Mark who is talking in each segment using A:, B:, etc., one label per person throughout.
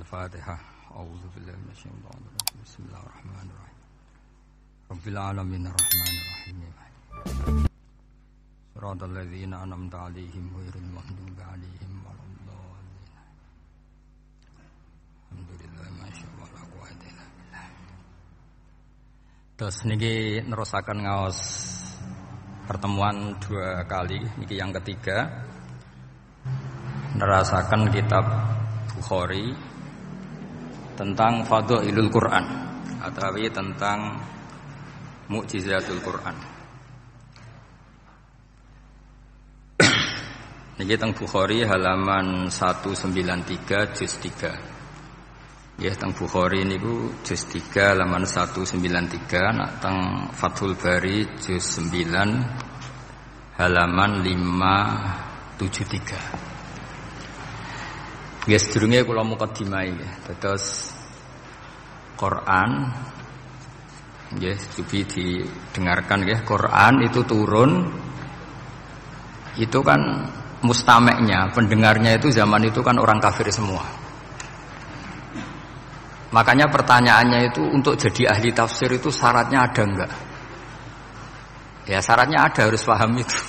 A: Al-Fatihah. A'udzu billahi minasyaitonir rajim. Bismillahirrahmanirrahim. Rabbil alamin arrahmanir rahim. Shiratal ladzina an'amta 'alaihim ghairil maghdubi 'alaihim waladdallin. Alhamdulillah masyaallah la quwwata illa billah. Terus niki nerusaken ngaos pertemuan 2 kali, niki yang ketiga. Nerasakan kitab Bukhari tentang Fadhailul Quran atau tentang Mukjizatul Quran. Niki teng Bukhari halaman 193 juz 3. Ya teng Bukhari niku juz 3 halaman 193, nak teng Fathul Bari juz 9 halaman 573. Ya sedurunge kula mukadimah ya. Terus Quran nggih cobi didengarkan nggih. Quran itu turun itu kan mustameknya, pendengarnya itu zaman itu kan orang kafir semua. Makanya pertanyaannya itu untuk jadi ahli tafsir itu syaratnya ada enggak? Ya syaratnya ada, harus paham itu.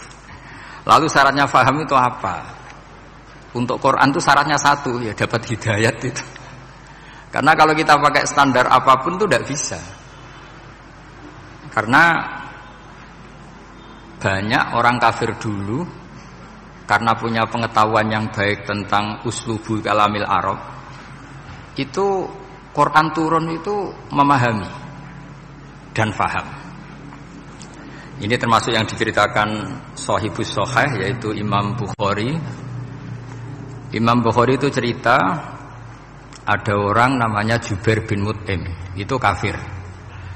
A: Lalu syaratnya paham itu apa? Untuk Quran itu syaratnya satu, ya dapat hidayat itu. Karena kalau kita pakai standar apapun itu tidak bisa. Karena banyak orang kafir dulu karena punya pengetahuan yang baik tentang uslubul kalamil Arab, itu Quran turun itu memahami dan faham. Ini termasuk yang diceritakan Shahihus Shahih, yaitu Imam Bukhari. Imam Bukhari itu cerita ada orang namanya Jubair bin Mut'im, itu kafir.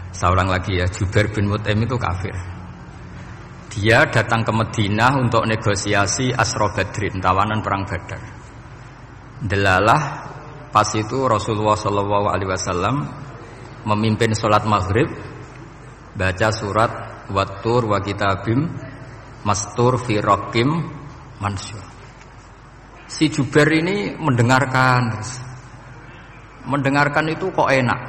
A: Saya ulang lagi ya, Jubair bin Mut'im itu kafir. Dia datang ke Madinah untuk negosiasi Asra Badrin, tawanan perang Badar. Delalah pas itu Rasulullah SAW memimpin sholat maghrib, baca surat Wattur wa kitabim mastur fi raqim mansyur. Si Jubair ini mendengarkan itu kok enak.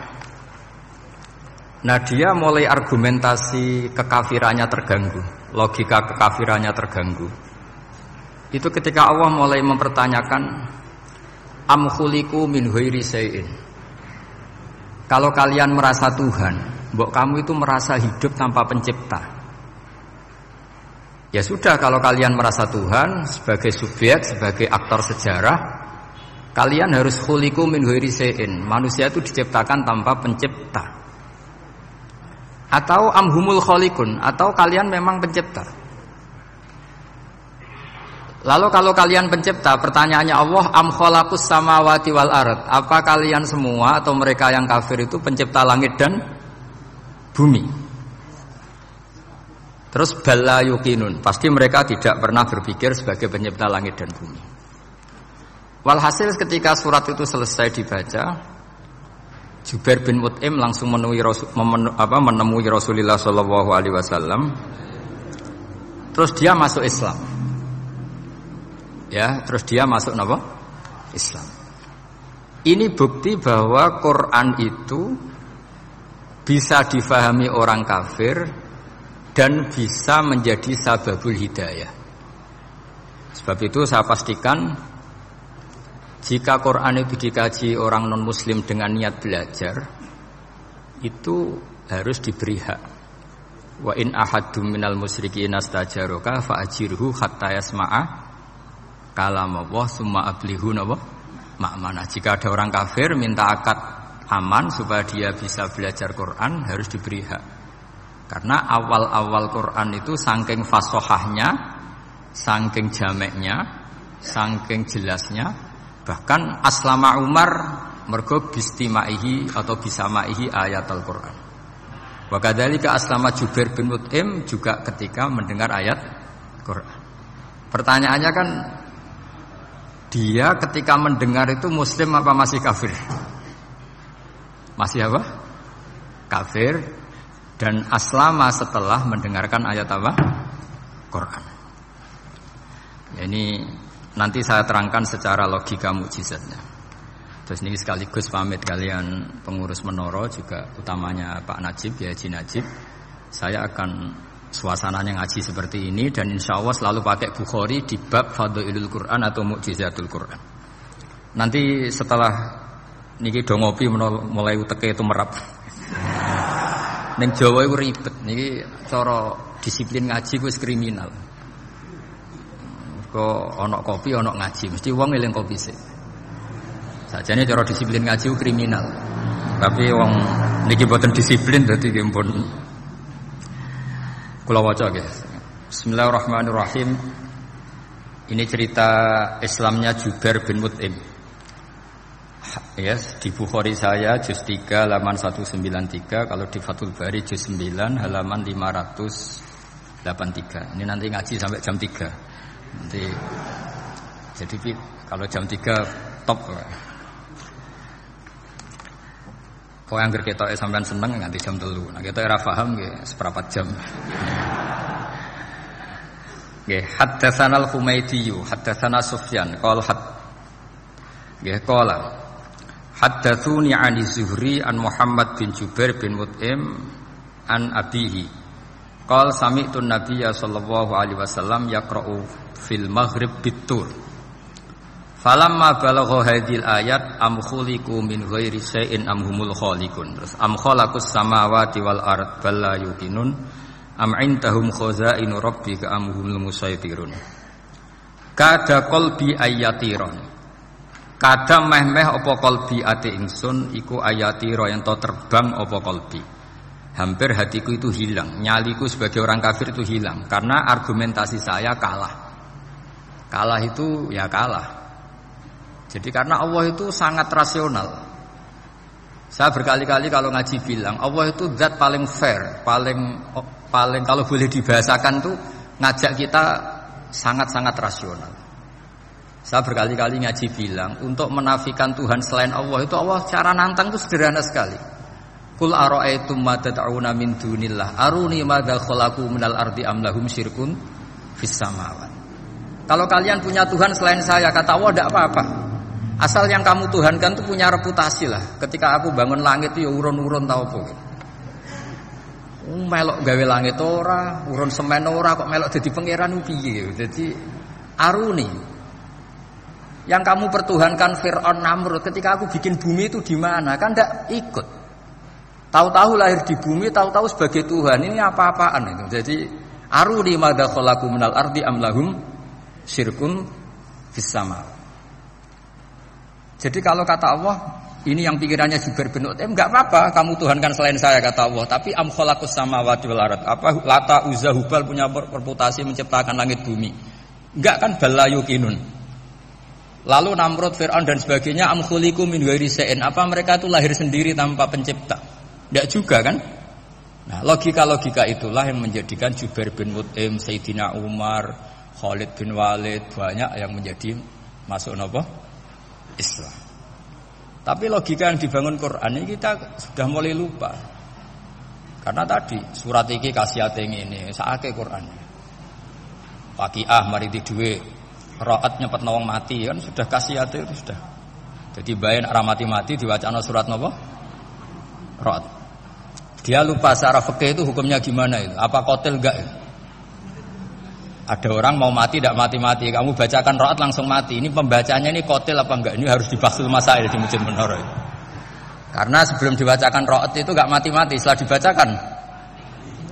A: Nah dia mulai argumentasi kekafirannya terganggu, logika kekafirannya terganggu. Itu ketika Allah mulai mempertanyakan am khuliqu min ghairi syai'in. Kalau kalian merasa Tuhan, mbok kamu itu merasa hidup tanpa pencipta. Ya sudah, kalau kalian merasa Tuhan sebagai subjek, sebagai aktor sejarah, kalian harus khuliqu min ghairi syai'in. Manusia itu diciptakan tanpa pencipta. Atau amhumul khaliqun, atau kalian memang pencipta. Lalu kalau kalian pencipta, pertanyaannya Allah, am khalaqus samawati wal ard. Apa kalian semua atau mereka yang kafir itu pencipta langit dan bumi? Terus bala yuqinun, pasti mereka tidak pernah berpikir sebagai pencipta langit dan bumi. Walhasil ketika surat itu selesai dibaca, Jubair bin Mut'im langsung menemui Rasulullah SAW. Terus dia masuk Islam. Ya, terus dia masuk apa? Islam. Ini bukti bahwa Quran itu bisa difahami orang kafir dan bisa menjadi sababul hidayah. Sebab itu saya pastikan jika Quran itu dikaji orang non-muslim dengan niat belajar, itu harus diberi hak. Wa in ahadum minal musyrikin astajaroka fa'ajirhu hatta yasma'a kalamullah summa ablihu ma'manah. Jika ada orang kafir minta akad aman supaya dia bisa belajar Quran, harus diberi hak. Karena awal-awal Quran itu saking fasohahnya, saking jameknya, saking jelasnya, bahkan aslama Umar mergo bistimaihi atau bisamaihi ayat Al-Quran. Wa kadzalika aslama Jubair bin Mut'im juga ketika mendengar ayat Quran. Pertanyaannya kan, dia ketika mendengar itu muslim apa masih kafir? Masih apa? Kafir. Dan aslama setelah mendengarkan ayat apa? Quran. Ini nanti saya terangkan secara logika mukjizatnya. Terus ini sekaligus pamit kalian pengurus Menara juga utamanya Pak Najib ya Haji Najib. Saya akan suasananya ngaji seperti ini dan insya Allah selalu pakai Bukhari di bab Fadhailul Quran atau Mu'jizatul Quran. Nanti setelah niki do ngopi mulai uteke itu merap. Ning Jawa iku ribet niki cara disiplin ngaji wis kriminal. Kok ana kopi ana ngaji mesti wong eling kopi sik. Sajane cara disiplin ngaji ku kriminal. Tapi wong niki boten disiplin dadi nggih pun kula waca nggih. Bismillahirrahmanirrahim. Ini cerita Islamnya Jubair bin Mut'im. Yes, di Bukhari saya juz 3 halaman 193, kalau di Fathul Bari juz 9 halaman 583. Ini nanti ngaji sampai jam 3. Nanti jadi kalau jam 3 top. Kok angger ketoke sampean seneng nganti jam 3. Nah, kita ora paham nggih seperempat jam. Nggih, haddatsana al-Humaydi, haddatsana Sufyan, qala nggih qala haddatsuni 'ani Zuhri an Muhammad bin Jubair bin Mut'im an abihi. Qala sami'tu an-nabiyya sallallahu alaihi wasallam yaqra'u fil maghrib bit-tur. Falamma balagha hadhil ayat am khuliqu min ghairi syai'in am humul khaliqun. Terus am khalaqus samawati wal ard bal la yuqinun am indahum khazainu rabbika am humul musaytirun. Kada qalbi ayatiron. Kada meh-meh apa qalbi ati ingsun iku ayatira yen to terbang apa qalbi. Hampir hatiku itu hilang, nyaliku sebagai orang kafir itu hilang karena argumentasi saya kalah. Kalah itu ya kalah. Jadi karena Allah itu sangat rasional. Saya berkali-kali kalau ngaji bilang Allah itu zat paling fair, paling kalau boleh dibahasakan tuh ngajak kita sangat-sangat rasional. Saya berkali-kali ngaji bilang untuk menafikan Tuhan selain Allah itu Allah cara nantang itu sederhana sekali. Qul ara'aytum ma tad'una min dunillah aruni madza khalaqu minal ardi am lahum syirkun fis samawat. Kalau kalian punya Tuhan selain saya, kata Allah tidak apa-apa. Asal yang kamu tuhankan itu punya reputasi lah. Ketika aku bangun langit itu ya urun-urun tau apa gitu. Melok gawe langit ora, urun semen ora, kok melok jadi pangeran piye. Jadi aruni. Yang kamu pertuhankan Fir'aun Namrud ketika aku bikin bumi itu di mana? Kan tidak ikut. Tahu-tahu lahir di bumi, tahu-tahu sebagai Tuhan. Ini apa-apaan itu. Jadi aruni madza khalaqu minal ardi am lahum syirkun fis sama. Jadi kalau kata Allah, ini yang pikirannya Jubair bin Mut'im, enggak apa-apa kamu tuhankan selain saya kata Allah, tapi am khalaqus samawati wal ard. Apa Lata Uzza Hubal punya reputasi menciptakan langit bumi? Enggak kan bala yuqinun. Lalu Namrud, Fir'aun dan sebagainya am khuliqu min ghairi syai'in. Apa mereka itu lahir sendiri tanpa pencipta? Enggak juga kan? Nah, logika-logika itulah yang menjadikan Jubair bin Mut'im, Sayyidina Umar, Khalid bin Walid banyak yang menjadi masuk apa? Islam. Tapi logika yang dibangun Quran ini kita sudah mulai lupa. Karena tadi surat iki kasihate ngene, sakake Quran. Waqiah mari di duwe, qiraat nyepetno wong mati kan sudah kasihate itu sudah. Jadi bayan ora mati-mati diwacana surat napa? Qiraat. Dia lupa secara fikih itu hukumnya gimana itu? Apa qatil enggak? Ada orang mau mati tidak mati-mati, kamu bacakan ro'at langsung mati. Ini pembacanya ini kotil apa enggak? Ini harus dibahsul masail di Masjid Menara. Karena sebelum dibacakan ro'at itu enggak mati-mati, setelah dibacakan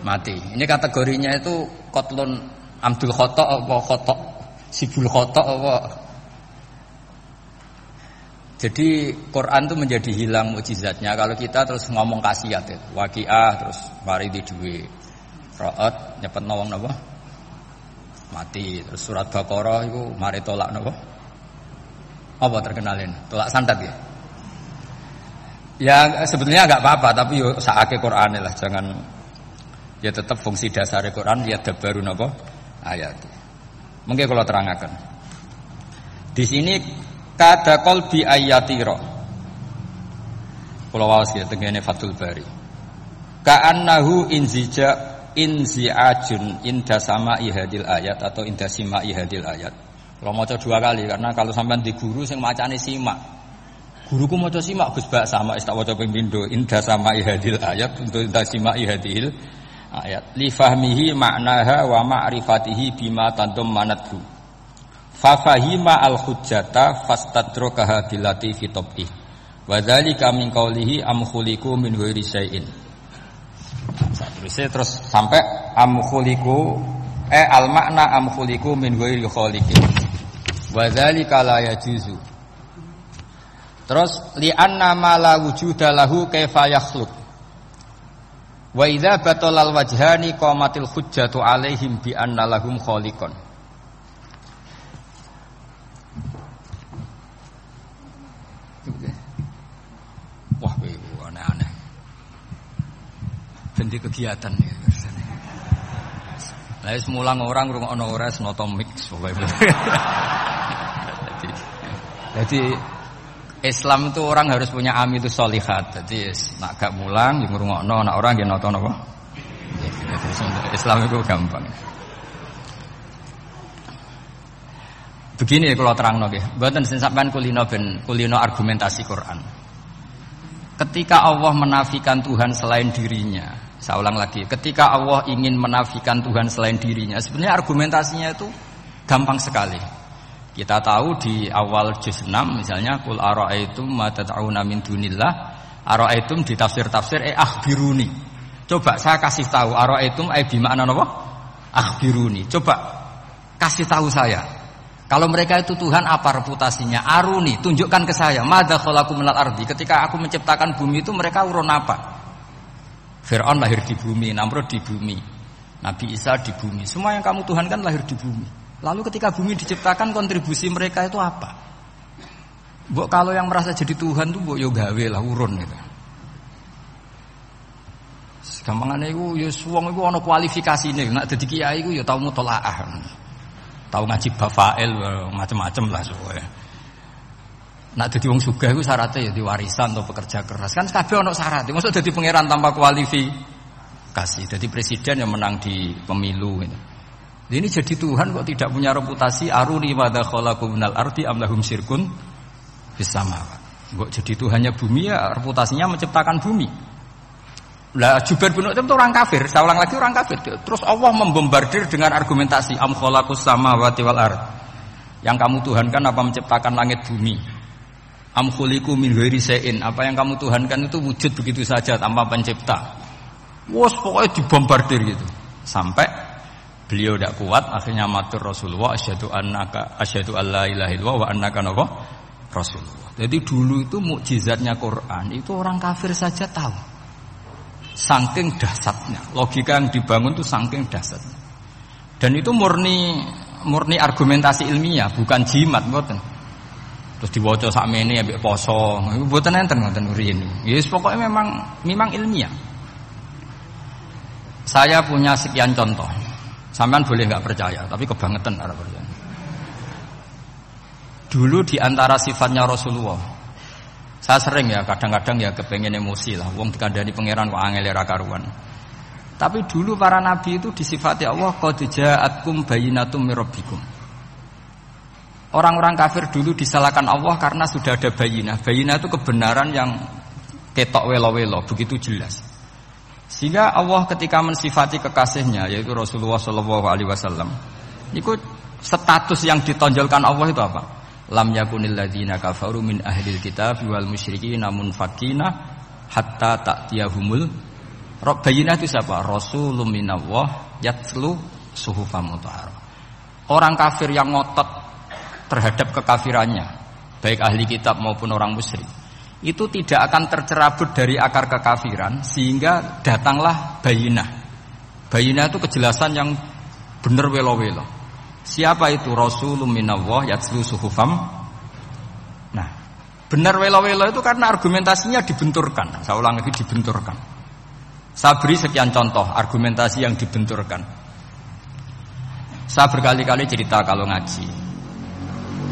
A: mati. Ini kategorinya itu kotlun amdul khotok apa khotok sibul khotok apa. Jadi Quran itu menjadi hilang mukjizatnya kalau kita terus ngomong khasiat itu. Waqiah terus mari di duwe. Ro'at nyepet nawang napa? Mati. Terus surat Baqarah itu mari tolak napa? Apa terkenalin? Tolak santet ya? Ya sebetulnya enggak apa-apa tapi yo sakake Qur'ane lah, jangan ya tetap fungsi dasar Quran ya dabaru napa? Ayat. Mungkin kalau terangkan. Di sini kada qalbi ayatira. Kula waos ya tengene Fathul Bari. Ka'annahu inzi'ajun inda sama'i hadil ayat atau inda sima'i hadil ayat. Kalau maca 2 kali karena kalau sampean di guru sing macane simak. Guruku maca simak Gus Bak sama tak waca ping pindho inda sama ihadil ayat untuk inda simak ihadil ayat li fahmihi maknaha wa ma'rifatihi bima tantum manathu fa fahima al hujjata fastadrakaha bilati fi tabih wa dzalika min qawlihi am khuliqu min ghairi syai'in. Terus sampai am khuliqu al makna am khuliqu min ghairi khaliqin wa dzalika la yajuzu. Terus li'anna ma la wujuda lahu kaifa yakhluq. Wa idza batalal wajhani qamatil hujjatu alaihim bi anna lahum khaliqan. Wah, aneh-aneh. Ganti kegiatan ya. Lah semula orang ngrungokno ora senoto mix pokoke. Jadi Islam itu orang harus punya amil itu sholihat. Jadi nak gak mulang yang ngrungokno, nak orang yang nonton apa? Islam itu gampang. Begini kalau terangno nggih, mboten sampean kulino argumentasi Quran. Ketika Allah menafikan Tuhan selain dirinya, saya ulang lagi, ketika Allah ingin menafikan Tuhan selain dirinya, sebenarnya argumentasinya itu gampang sekali. Kita tahu di awal juz 6 misalnya qul ara'aitum ma tad'una min dunillah, ara'aitum di tafsir-tafsir akhbiruni. Coba saya kasih tahu ara'aitum bi makna apa? Akhbiruni. Coba kasih tahu saya. Kalau mereka itu Tuhan apa reputasinya? Aruni, tunjukkan ke saya. Madza khalaqu minal ardi. Ketika aku menciptakan bumi itu mereka urun apa? Fir'aun lahir di bumi, Namrud di bumi, Nabi Isa di bumi. Semua yang kamu Tuhan kan lahir di bumi. Lalu ketika bumi diciptakan kontribusi mereka itu apa? Mbok kalau yang merasa jadi Tuhan tuh mbok yo gawe lah urun gitu. Gampangane iku ya wong iku ana kualifikasine, nek dadi kiai iku ya tau mutolaah. Tau ngaji bafail macam-macam lah soalnya. Nek dadi wong sugih iku syaratnya ya diwarisan atau pekerja keras. Kan kabeh ana syarat. Mosok dadi pangeran tanpa kualifikasi. Dadi presiden yang menang di pemilu gitu. Ini jadi Tuhan kok tidak punya reputasi aruni madza khalaqu minal ardi am lahum syirkun fis samawat. Kok jadi Tuhannya bumi ya reputasinya menciptakan bumi. Lah Jubair bin Mut'im itu orang kafir, saya ulang lagi orang kafir. Terus Allah membombardir dengan argumentasi am khalaqus samawati wal ard. Yang kamu tuhankan apa menciptakan langit bumi? Am khuliqu min ghairi syai'in, apa yang kamu tuhankan itu wujud begitu saja tanpa pencipta. Wes pokoknya dibombardir gitu. Sampai beliau tidak kuat, akhirnya matur Rasulullah asyhadu alla ilaha illallah wa annaka Rasulullah. Jadi dulu itu mukjizatnya Quran itu orang kafir saja tahu. Saking dahsyatnya, logika yang dibangun itu saking dahsyatnya. Dan itu murni argumentasi ilmiah, bukan jimat mboten. Terus diwaca sakmene ambek poso, mboten enten ngoten urine. Yes, pokoknya memang ilmiah. Saya punya sekian contoh. Sampean boleh nggak percaya, tapi kebangetan ada percaya. Dulu di antara sifatnya Rasulullah, saya sering ya kadang-kadang ya kepengen emosi lah. Wong dikandani pangeran kok angel ra karuan. Tapi dulu para nabi itu disifati Allah qad ja'atkum bayyinatum mir rabbikum. Orang-orang kafir dulu disalahkan Allah karena sudah ada bayinah. Bayinah itu kebenaran yang ketok welo-welo, begitu jelas. Sehingga Allah ketika mensifati kekasihnya yaitu Rasulullah SAW, itu status yang ditonjolkan Allah itu apa? Lam yakunil ladzina kafaru min ahlil kitab wal musyrikin munfakina hatta ta'tiyahumul bayinah itu siapa? Rasulun minallah yatlu suhufam mutahharah. Orang kafir yang ngotot terhadap kekafirannya, baik ahli kitab maupun orang musyrik, itu tidak akan tercerabut dari akar kekafiran sehingga datanglah bayinah. Bayinah itu kejelasan yang benar welo-welo. Siapa itu? Rasulun minallah yatslu suhufam. Nah, benar welo-welo itu karena argumentasinya dibenturkan. Saya ulang lagi, dibenturkan. Saya beri sekian contoh argumentasi yang dibenturkan. Saya berkali-kali cerita kalau ngaji.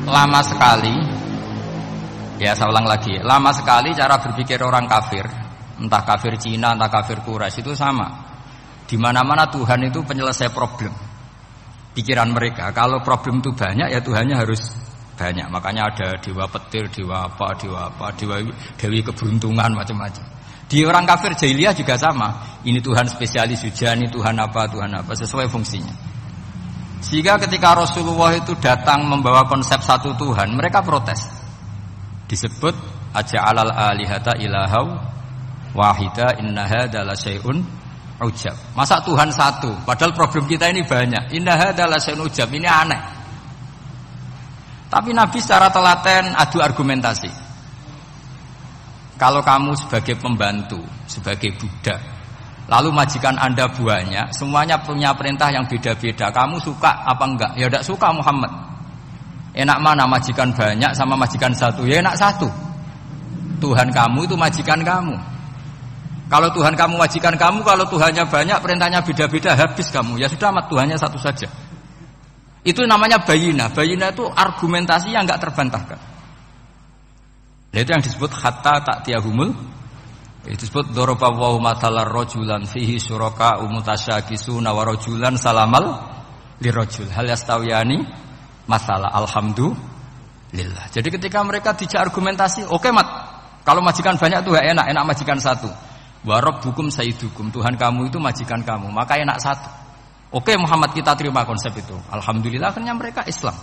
A: Lama sekali, ya saya ulang lagi, lama sekali cara berpikir orang kafir, entah kafir Cina, entah kafir Quraisy itu sama. Di mana-mana Tuhan itu penyelesai problem. Pikiran mereka, kalau problem itu banyak ya Tuhannya harus banyak. Makanya ada dewa petir, dewa apa, dewi keberuntungan macam-macam. Di orang kafir jahiliyah juga sama. Ini Tuhan spesialis hujan, ini Tuhan apa sesuai fungsinya. Sehingga ketika Rasulullah itu datang membawa konsep satu Tuhan, mereka protes. Disebut aja'alal alihata ilahau wahida inna hadza la syai'un ujab. Masa Tuhan satu, padahal problem kita ini banyak. Inna hadza la syai'un ujab, ini aneh. Tapi Nabi secara telaten adu argumentasi. Kalau kamu sebagai pembantu, sebagai budak, lalu majikan Anda banyak, semuanya punya perintah yang beda-beda. Kamu suka apa enggak? Ya tidak suka Muhammad. Enak mana majikan banyak sama majikan satu? Ya enak satu. Tuhan kamu itu majikan kamu. Kalau Tuhan kamu majikan kamu, kalau Tuhannya banyak, perintahnya beda-beda, habis kamu. Ya sudah, amat Tuhannya satu saja. Itu namanya bayina. Bayina itu argumentasi yang enggak terbantahkan. Nah, itu yang disebut hatta ta'tiyahumul. Itu disebut daraballahu mathalar rajulan fihi syuraka mutasyakisuna wa rajulan salamal lirajul hal yastawiyani masalah alhamdulillah. Jadi ketika mereka dijak argumentasi, oke mat, kalau majikan banyak itu enak majikan satu. Wa rabbukum sayyidukum, Tuhan kamu itu majikan kamu, maka enak satu. Oke Muhammad, kita terima konsep itu. Alhamdulillah akhirnya mereka Islam.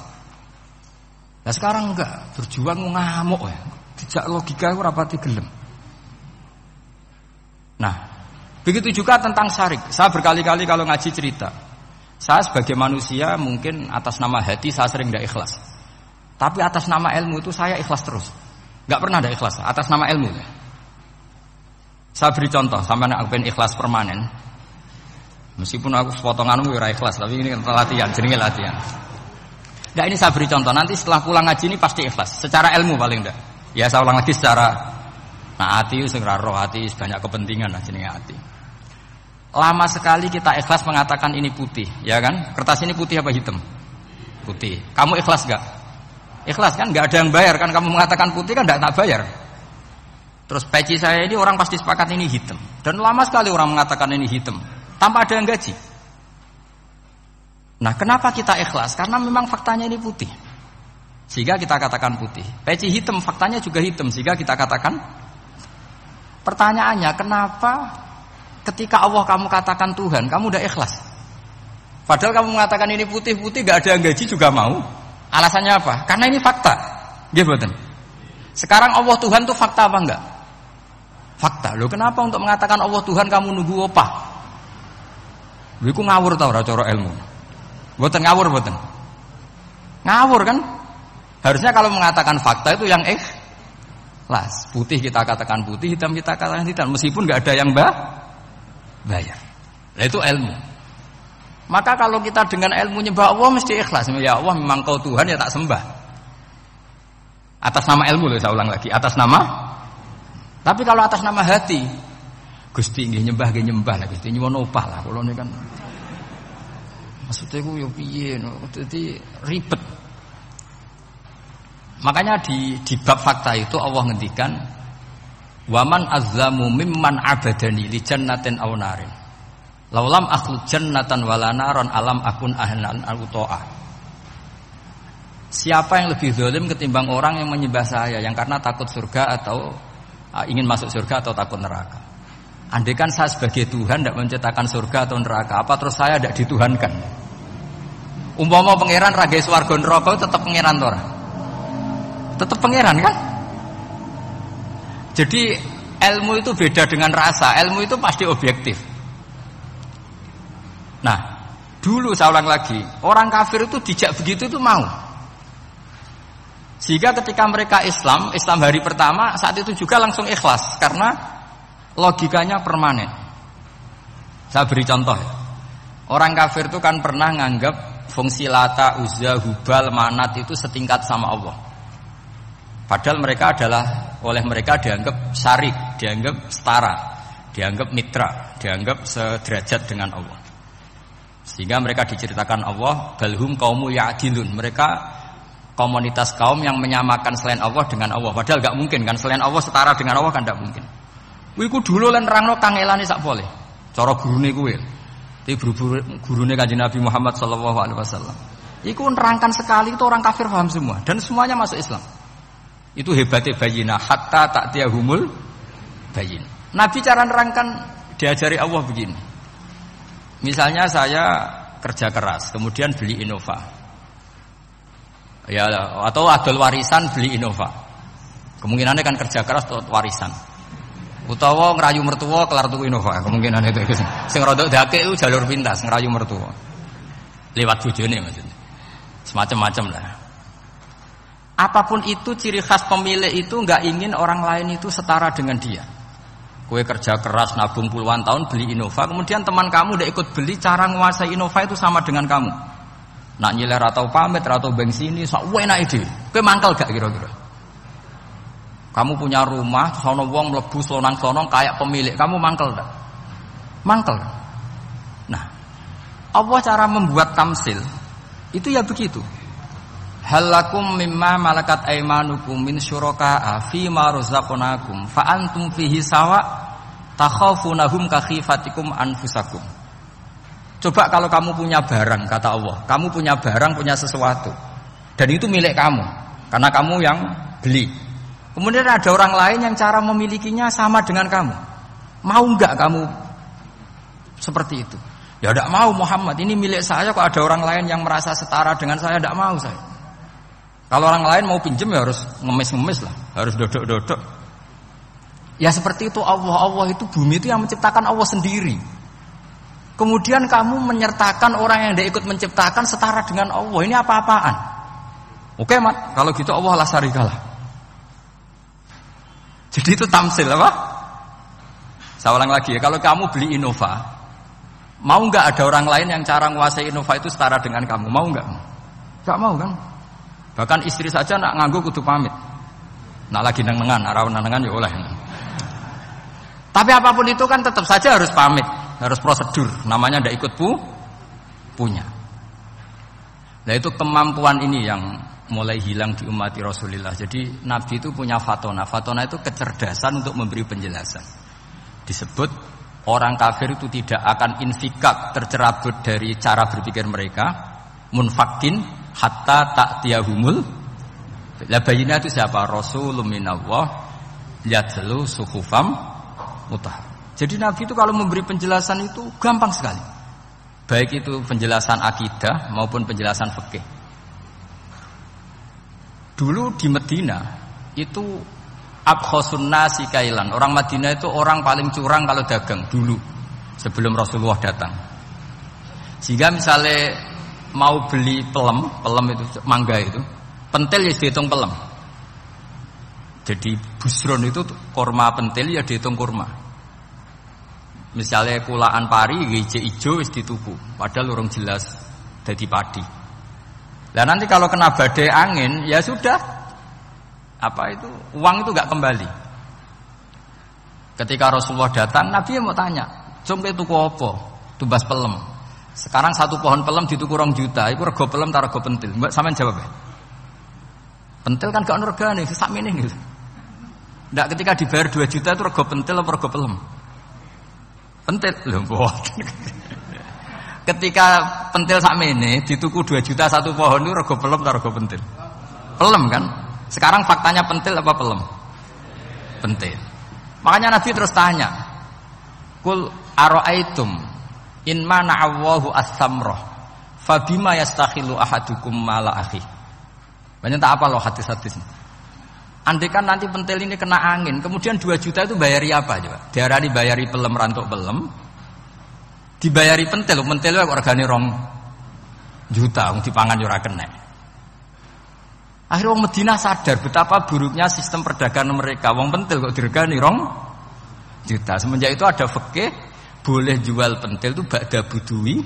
A: Nah sekarang enggak, berjuang ngamuk ya. Dijak logika ora pati gelem. Nah, begitu juga tentang syirik. Saya berkali-kali kalau ngaji cerita, saya sebagai manusia mungkin atas nama hati saya sering tidak ikhlas. Tapi atas nama ilmu itu saya ikhlas terus. Enggak pernah tidak ikhlas atas nama ilmu. Saya beri contoh, sampai nak pengen ikhlas permanen. Meskipun aku sepotonganmu ora ikhlas, tapi ini latihan, jenenge latihan. Nah, ini saya beri contoh, nanti setelah pulang ngaji ini pasti ikhlas. Secara ilmu paling enggak. Ya saya ulang lagi secara hati sing roh hati banyak kepentingan lah jenenge hati. Lama sekali kita ikhlas mengatakan ini putih, ya kan? Kertas ini putih apa hitam? Putih. Kamu ikhlas enggak? Ikhlas kan? Enggak ada yang bayar kan, kamu mengatakan putih kan enggak tak bayar. Terus peci saya ini orang pasti sepakat ini hitam. Dan lama sekali orang mengatakan ini hitam tanpa ada yang gaji. Nah, kenapa kita ikhlas? Karena memang faktanya ini putih. Sehingga kita katakan putih. Peci hitam faktanya juga hitam, sehingga kita katakan. Pertanyaannya, kenapa ketika Allah kamu katakan Tuhan, kamu udah ikhlas? Padahal kamu mengatakan ini putih-putih, gak ada yang gaji juga mau. Alasannya apa? Karena ini fakta. Gitu. Sekarang Allah Tuhan itu fakta apa enggak? Fakta. Loh kenapa untuk mengatakan Allah Tuhan kamu nunggu apa? Lho iku ngawur tau ora cara ilmu. Mboten ngawur mboten. Ngawur kan? Harusnya kalau mengatakan fakta itu yang ikhlas. Putih kita katakan putih, hitam kita katakan hitam, meskipun nggak ada yang bayar. Nah itu ilmu. Maka kalau kita dengan ilmu nyembah Allah mesti ikhlas. Ya Allah memang kau Tuhan ya tak sembah. Atas nama ilmu loh, saya ulang lagi. Atas nama. Tapi kalau atas nama hati, Gusti nggih nyembah lah, Gusti nyuwun opah lah. Kalau ini kan maksudnya ku yo piye no, dadi ribet. Makanya di bab fakta itu Allah ngendikan waman azlamu mimman abadani li jannatin aw narin. Laulam akhluq jannatan wala naron alam akun ahlan al-uto'ah. Siapa yang lebih zalim ketimbang orang yang menyembah saya yang karena takut surga atau ingin masuk surga atau takut neraka. Andai kan saya sebagai Tuhan tidak menciptakan surga atau neraka, apa terus saya tidak dituhankan? Umpama pangeran ragai swarga neraka tetap pangeran tora. Tetap pangeran kan? Jadi ilmu itu beda dengan rasa. Ilmu itu pasti objektif. Nah, dulu saya ulang lagi, orang kafir itu dijak begitu itu mau. Sehingga ketika mereka Islam hari pertama saat itu juga langsung ikhlas karena logikanya permanen. Saya beri contoh. Orang kafir itu kan pernah nganggap fungsi Lata, Uzza, Hubal, Manat itu setingkat sama Allah. Padahal mereka oleh mereka dianggap syarik, dianggap setara, dianggap mitra, dianggap sederajat dengan Allah. Sehingga mereka diceritakan Allah balhum qaumu ya'dilun. Mereka komunitas kaum yang menyamakan selain Allah dengan Allah. Padahal enggak mungkin kan, selain Allah setara dengan Allah kan enggak mungkin. Iku dulu lan nerangno kangelane sak pole. Cara gurune kuwi. Iki gurune Kanjeng Nabi Muhammad sallallahu alaihi wasallam. Iku nerangkan sekali itu orang kafir paham semua dan semuanya masuk Islam. Itu hebatnya bayinah hatta ta'tiyahumul bayin. Nabi cara nerangkan diajari Allah begini. Misalnya saya kerja keras, kemudian beli Innova. Ya, atau adol warisan beli Innova. Kemungkinannya kan kerja keras atau warisan. Utawa ngerayu mertua kelar tuku Innova. Kemungkinan itu. Sing rodok dake itu jalur pintas ngerayu mertua. Lewat bojone maksudnya. Semacam-macam lah. Apapun itu ciri khas pemilik itu nggak ingin orang lain itu setara dengan dia. Kue kerja keras nabung puluhan tahun beli Innova, kemudian teman kamu udah ikut beli, cara menguasai Innova itu sama dengan kamu. Nak nyiler atau pamit atau bensin ini, sok enak ide. Kue mangkel gak kira-kira? Kamu punya rumah, sono wong mlebu slonang-slonong kayak pemilik, kamu mangkel gak? Mangkel. Nah, Allah cara membuat tamsil itu ya begitu. Halakum mimma malakat aimanukum min syuraka'a fi ma razaqnakum fa antum fihi sawa takhafunahum ka khifatikum anfusakum. Coba kalau kamu punya barang, kata Allah, kamu punya barang, punya sesuatu dan itu milik kamu karena kamu yang beli. Kemudian ada orang lain yang cara memilikinya sama dengan kamu. Mau enggak kamu seperti itu? Ya enggak mau Muhammad, ini milik saya kok ada orang lain yang merasa setara dengan saya, enggak mau saya. Kalau orang lain mau pinjam ya harus ngemis-ngemis lah, harus dodok-dodok. Ya seperti itu Allah itu bumi itu yang menciptakan Allah sendiri. Kemudian kamu menyertakan orang yang tidak ikut menciptakan setara dengan Allah. Ini apa-apaan? Oke mat, kalau gitu Allah la syarikalah. Jadi itu tamsil apa? Saya ulang lagi ya, kalau kamu beli Innova, mau nggak ada orang lain yang cara menguasai Innova itu setara dengan kamu? Mau nggak? Nggak mau kan? Bahkan istri saja nak nganggo kudu pamit. Nak lagi neng-nengan, arah neng-nengan ya oleh. Tapi apapun itu kan tetap saja harus pamit, harus prosedur. Namanya ndak ikut punya. Nah itu kemampuan ini yang mulai hilang di umat Rasulullah. Jadi Nabi itu punya fatona. Fatona itu kecerdasan untuk memberi penjelasan. Disebut orang kafir itu tidak akan infikak, tercerabut dari cara berpikir mereka, munfakin hatta ta'tiyahumul. La bayina itu siapa? Rasulun minallah yatlu suhufam mutahhar. Jadi Nabi itu kalau memberi penjelasan itu gampang sekali. Baik itu penjelasan akidah maupun penjelasan fikih. Dulu di Medina itu abkhasun nasi kailan. Orang Madinah itu orang paling curang kalau dagang dulu sebelum Rasulullah datang. Sehingga misalnya mau beli pelem itu mangga itu, pentil ya dihitung pelem. Jadi busron itu kurma pentil ya dihitung kurma. Misalnya kulaan pari hijau ijo wis dituku, padahal urung jelas dadi padi. Lah nanti kalau kena badai angin ya sudah, apa itu uang itu enggak kembali. Ketika Rasulullah datang, Nabi mau tanya, "Jompe tuku apa?" Tumbas pelem. Sekarang satu pohon pelem dituku 2 juta, itu rego pelem ta rego pentil? Mbak sampean jawab ya. Pentil kan gak ono regane, sakmene gitu. Ndak ketika dibayar 2 juta itu rego pentil apa rego pelem? Pentil lho mboten. Ketika pentil sakmene dituku 2 juta satu pohon itu rego pelem ta rego pentil? Pelem kan? Sekarang faktanya pentil apa pelem? Pentil. Makanya Nabi terus tanya, "Qul ara'aitum in mana Allahu as-samrah fabima yastakhilu ahadukum mala akhi." Banyak tak apa loh hadis-hadis. Andai kan nanti pentil ini kena angin, kemudian 2 juta itu bayari apa coba? Diarani bayari pelem rantuk pelem, dibayari pentil kok regane 2 juta wong dipangan yo ora kena. Akhirnya wong Madinah sadar betapa buruknya sistem perdagangan mereka. Wong pentil kok diregani 2 juta. Semenjak itu ada fikih boleh jual pentil itu ba'da budui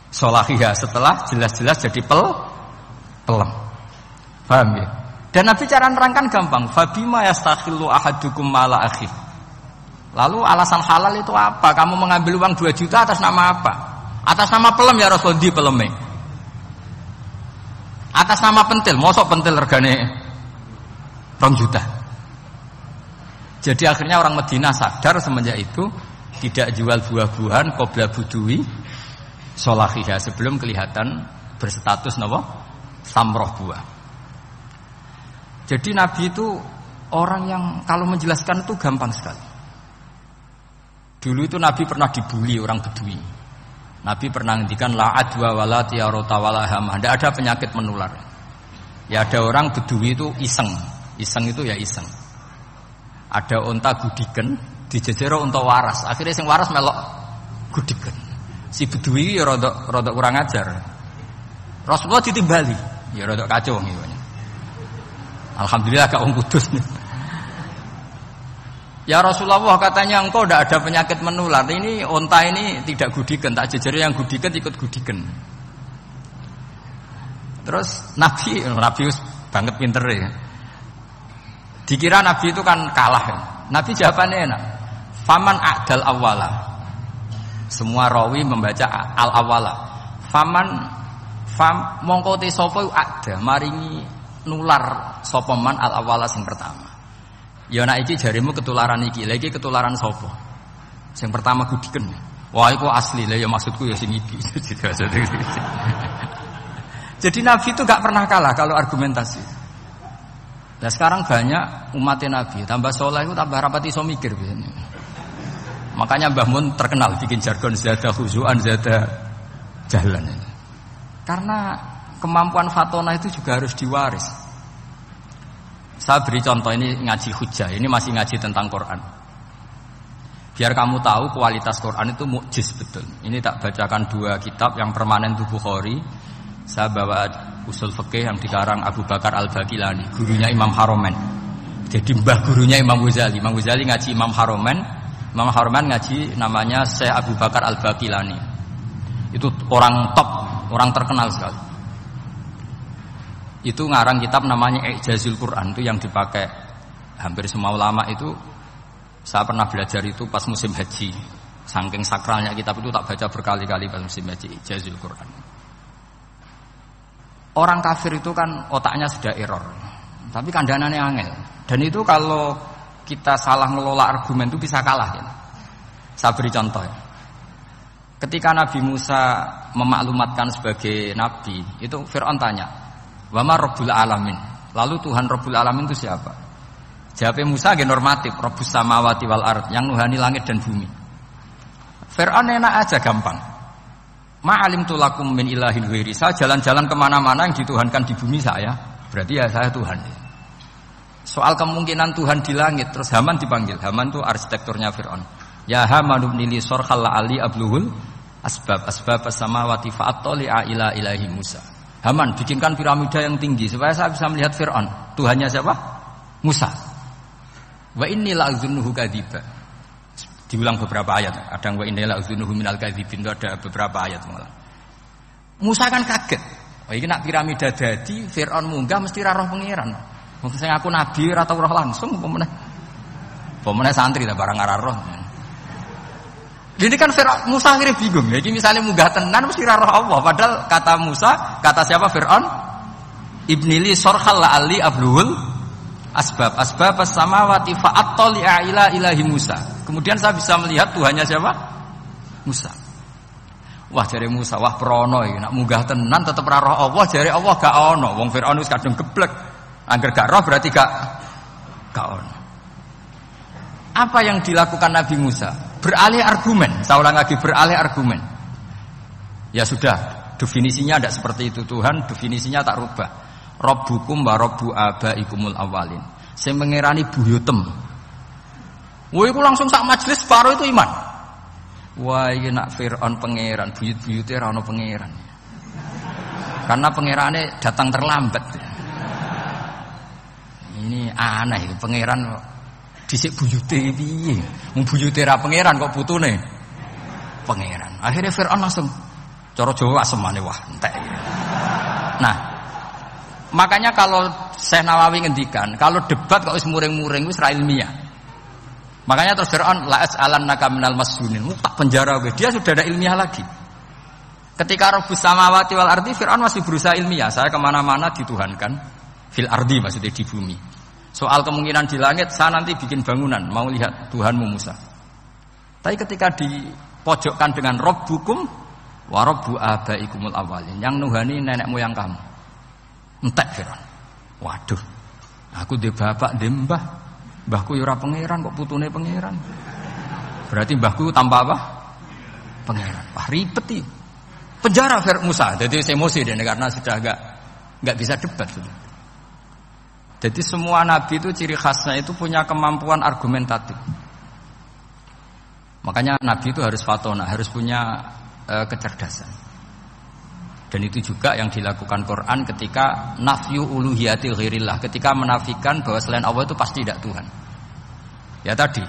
A: sholahiyah, setelah jelas-jelas jadi pelem. Paham ya? Dan Nabi cara nerangkan gampang. Fabima yastakhillu ahadukum mala akhi. Lalu alasan halal itu apa? Kamu mengambil uang 2 juta atas nama apa? Atas nama pelem ya Rasul, di peleme. Atas nama pentil, mosok pentil regane 2 juta. Jadi akhirnya orang Madinah sadar semenjak itu tidak jual buah-buahan qabla budui sholahiyah, sebelum kelihatan berstatus napa? Samroh buah. Jadi Nabi itu orang yang kalau menjelaskan itu gampang sekali. Dulu itu Nabi pernah dibully orang Bedui. Nabi pernah ngendikan la adwa wala tiarota wala hama. Tidak ada penyakit menular. Ya ada orang Bedui itu iseng. Iseng itu ya iseng. Ada unta gudiken, dijejero unta waras. Akhirnya sing waras melok gudiken. Si Bedui ya rodok kurang ajar. Rasulullah ditimbali, ya rodok kacau gitu. Alhamdulillah gak wong kudus. Ya Rasulullah, katanya engkau tidak ada penyakit menular. Ini unta ini tidak gudiken, tak jejero yang gudiken ikut gudiken. Terus Nabi banget pinter ya. Dikira Nabi itu kan kalah ya. Nabi jawabannya enak. Faman a'dal awwala. Semua rawi membaca al-awwala. Mongko te sapa ada maringi nular sapa man al-awwala sing pertama. Ya nek iki jarimu ketularan iki. Lah iki ketularan sapa? Sing pertama gudiken. Wah iku asli. Lah ya maksudku ya sing iki. Jadi Nabi itu gak pernah kalah kalau argumentasi. Nah sekarang banyak umatnya Nabi tambah soleh itu tambah rapat iso mikir biasanya. Makanya Mbah Mun terkenal bikin jargon zada khuzuan zada jalan. Karena kemampuan fatona itu juga harus diwaris. Saya beri contoh ini ngaji hujah. Ini masih ngaji tentang Quran. Biar kamu tahu kualitas Quran itu mukjiz betul. Ini tak bacakan dua kitab yang permanen itu Bukhari. Saya bawa usul fikih yang dikarang Abu Bakar Al-Baqilani, gurunya Imam Haromen. Jadi mbah gurunya Imam Ghazali. Imam Ghazali ngaji Imam Haromen. Imam Haromen ngaji namanya Syekh Abu Bakar Al-Baqilani. Itu orang top, orang terkenal sekali. Itu ngarang kitab namanya I'jazul Quran, itu yang dipakai hampir semua ulama itu. Saya pernah belajar itu pas musim haji. Saking sakralnya kitab itu tak baca berkali-kali pas musim haji I'jazul Quran. Orang kafir itu kan otaknya sudah error, tapi kandanannya angel. Dan itu kalau kita salah ngelola argumen itu bisa kalah. Ya. Saya beri contoh. Ya. Ketika Nabi Musa memaklumatkan sebagai nabi, itu Fir'aun tanya, "Wama Rabbul Alamin?" Lalu Tuhan Rabbul Alamin itu siapa? Jawabnya Musa nggih normatif, Rabbus samawati wal ard, yang nuhani langit dan bumi. Fir'aun enak aja gampang. Ma'alim tulakum min ilahin ghairi. Saya jalan-jalan kemana-mana yang dituhankan di bumi saya. Berarti ya saya Tuhan. Soal kemungkinan Tuhan di langit, terus Haman dipanggil. Haman itu arsitekturnya Fir'aun. Ya Haman ibnili sorkhal la'ali abluhul asbab as-samawati fa'attali'a ila ilahi Musa. Haman bikinkan piramida yang tinggi supaya saya bisa melihat Fir'aun. Tuhannya siapa? Musa. Wa inni la'azunnuhu kadziba. Diulang beberapa ayat. Ada wa inna la'udzunuhu minal kadzibin, itu ada beberapa ayat malah. Musa kan kaget. Oh iki nak piramida dadi Firaun munggah mesti ra roh pangeran. Wong sing aku nabi ora tau roh langsung apa santri ta barang ora roh. Jadi kan Firaun Musa akhirnya bingung. Iki misalnya munggah tenan mesti ra roh Allah, padahal kata Musa, kata siapa Firaun? Ibnili sorkhal la'ali abluhul asbab as-samawati fa'attali'a ila ilahi Musa. Kemudian saya bisa melihat Tuhannya siapa? Musa. Wah jare Musa, wah prono iki nak munggah tenan tetep ora roh Allah, jare Allah gak ono. Wong Firaun wis kadung geblek. Angger gak roh berarti gak ono. Apa yang dilakukan Nabi Musa? Beralih argumen. Saya ulang lagi, beralih argumen. Ya sudah, definisinya tidak seperti itu. Tuhan definisinya tak rubah. Rabbukum wa rabbu abaikumul awwalin. Sing mengerani buyutem. Wah, itu langsung sak majelis baru itu iman. Wah, ini nak Fir'aun pangeran, buyut-buyutnya rano pangeran. Karena pangerannya datang terlambat. Ini aneh, pangeran dhisik buyute piye? Wong buyute ra pangeran kok putune pangeran. Akhirnya Fir'aun langsung cara Jawa asemane wah entek. Nah, makanya kalau Syekh Nawawi ngendikan, kalau debat kok wis muring-muring wis ra ilmiah. Makanya terus Fir'aun la as'alannaka minal masjunin, tak penjara gue. Dia sudah ada ilmiah lagi. Ketika Rabbus samawati wal ardi, Fir'aun masih berusaha ilmiah. Saya kemana-mana dituhankan fil ardi, maksudnya di bumi. Soal kemungkinan di langit, saya nanti bikin bangunan mau lihat Tuhanmu Musa. Tapi ketika dipojokkan dengan Rabbukum Wa rabbu abaikumul awwalin. Yang nuhani nenek moyang kamu. Entek Firaun. Waduh. Aku dhe bapak, dhe mbah. Mbahku ya ora pangeran kok putune pangeran. Berarti mbahku tanpa apa? Pangeran. Wah ribet iki. Penjara Musa. Jadi emosi dia karena sudah enggak bisa debat sudah. Jadi semua nabi itu ciri khasnya itu punya kemampuan argumentatif. Makanya nabi itu harus fatona, harus punya kecerdasan. Dan itu juga yang dilakukan Quran ketika nafyu uluhiyati ghairillah, ketika menafikan bahwa selain Allah itu pasti tidak Tuhan. Ya tadi,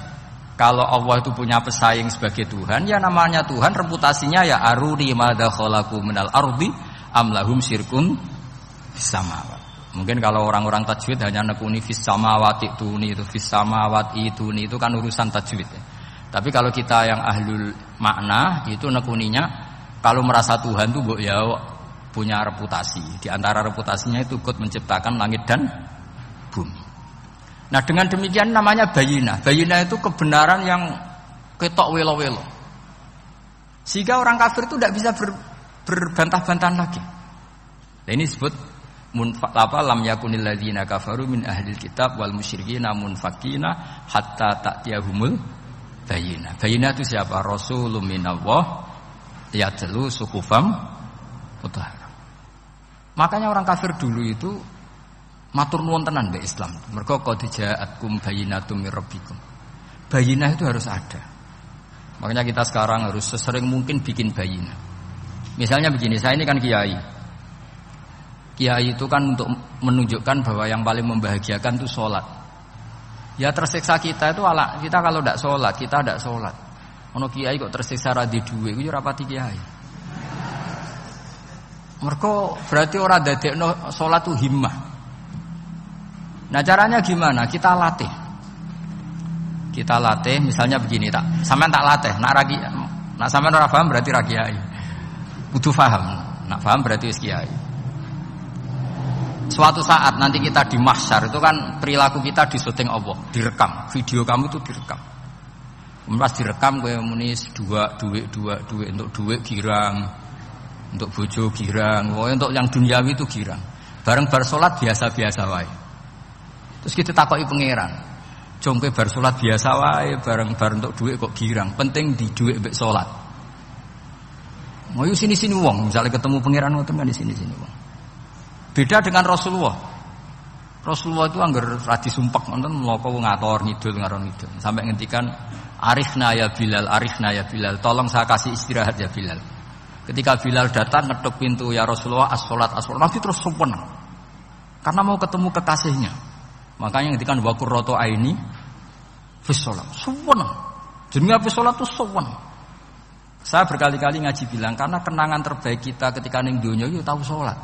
A: kalau Allah itu punya pesaing sebagai Tuhan, ya namanya Tuhan, reputasinya ya aruni madza khalaqu minal ardi am lahum syirkun fis samawati. Mungkin kalau orang-orang tajwid hanya nekuni fis samawati tuni itu fis samawati tuni itu kan urusan tajwid ya. Tapi kalau kita yang ahlul makna itu nekuninya kalau merasa Tuhan itu ya punya reputasi. Di antara reputasinya itu ikut menciptakan langit dan bumi. Nah dengan demikian namanya bayinah. Bayinah itu kebenaran yang ketok welo-welo. Sehingga orang kafir itu tidak bisa berbantah-bantahan lagi. Nah, ini disebut lam yakunil ladzina kafaru min ahlil kitab wal musyrikina munfakina hatta ta'tiyahumul bayinah. Bayinah itu siapa? Rasulun minallah yatlu suhufam mutahharah. Makanya orang kafir dulu itu matur nuwun tenan mbek Islam. Mergo qad ja'atkum bayyinatum mir rabbikum. Bayinah itu harus ada. Makanya kita sekarang harus sesering mungkin bikin bayinah. Misalnya begini, saya ini kan kiai. Kiai itu kan untuk menunjukkan bahwa yang paling membahagiakan itu sholat. Ya tersiksa kita itu kita kalau tidak sholat, kita tidak sholat. Ono kiai kok tersiksa radhi duwe, itu rapati kiai. Mergo berarti orang dadekno sholat itu himmah. Nah caranya gimana? Kita latih. Kita latih, misalnya begini tak, sampean tak latih. Nak sampean ora paham berarti ra kiai. Kudu paham. Nak paham berarti wis kiai. Suatu saat nanti kita di mahsyar itu kan perilaku kita disuting Allah, direkam, video kamu itu direkam. Pas direkam kowe muni duit untuk duit girang, untuk bojo girang, untuk yang duniawi itu girang. Bareng bar salat biasa-biasa wae. Terus kita takoki pangeran, "Jong kowe bar salat biasa wae, bareng untuk duit kok girang. Penting di duit mbek salat." Mau sini-sini wong, misalnya ketemu pangeran ngoten kan di sini-sini wong. Beda dengan Rasulullah. Rasulullah itu anggar radi sumpek nonton mloko ngator ngidul ngaron ngidul. Sampai ngendikan arifna ya Bilal, tolong saya kasih istirahat ya Bilal. Ketika Bilal datang ngetuk pintu ya Rasulullah as-salat. Nabi terus sopan. Karena mau ketemu kekasihnya. Makanya ngendikan wa qurratu aini fis shalah. Sopan. Jenenge fis shalah itu sopan. Saya berkali-kali ngaji bilang karena kenangan terbaik kita ketika ning donya itu tahu salat.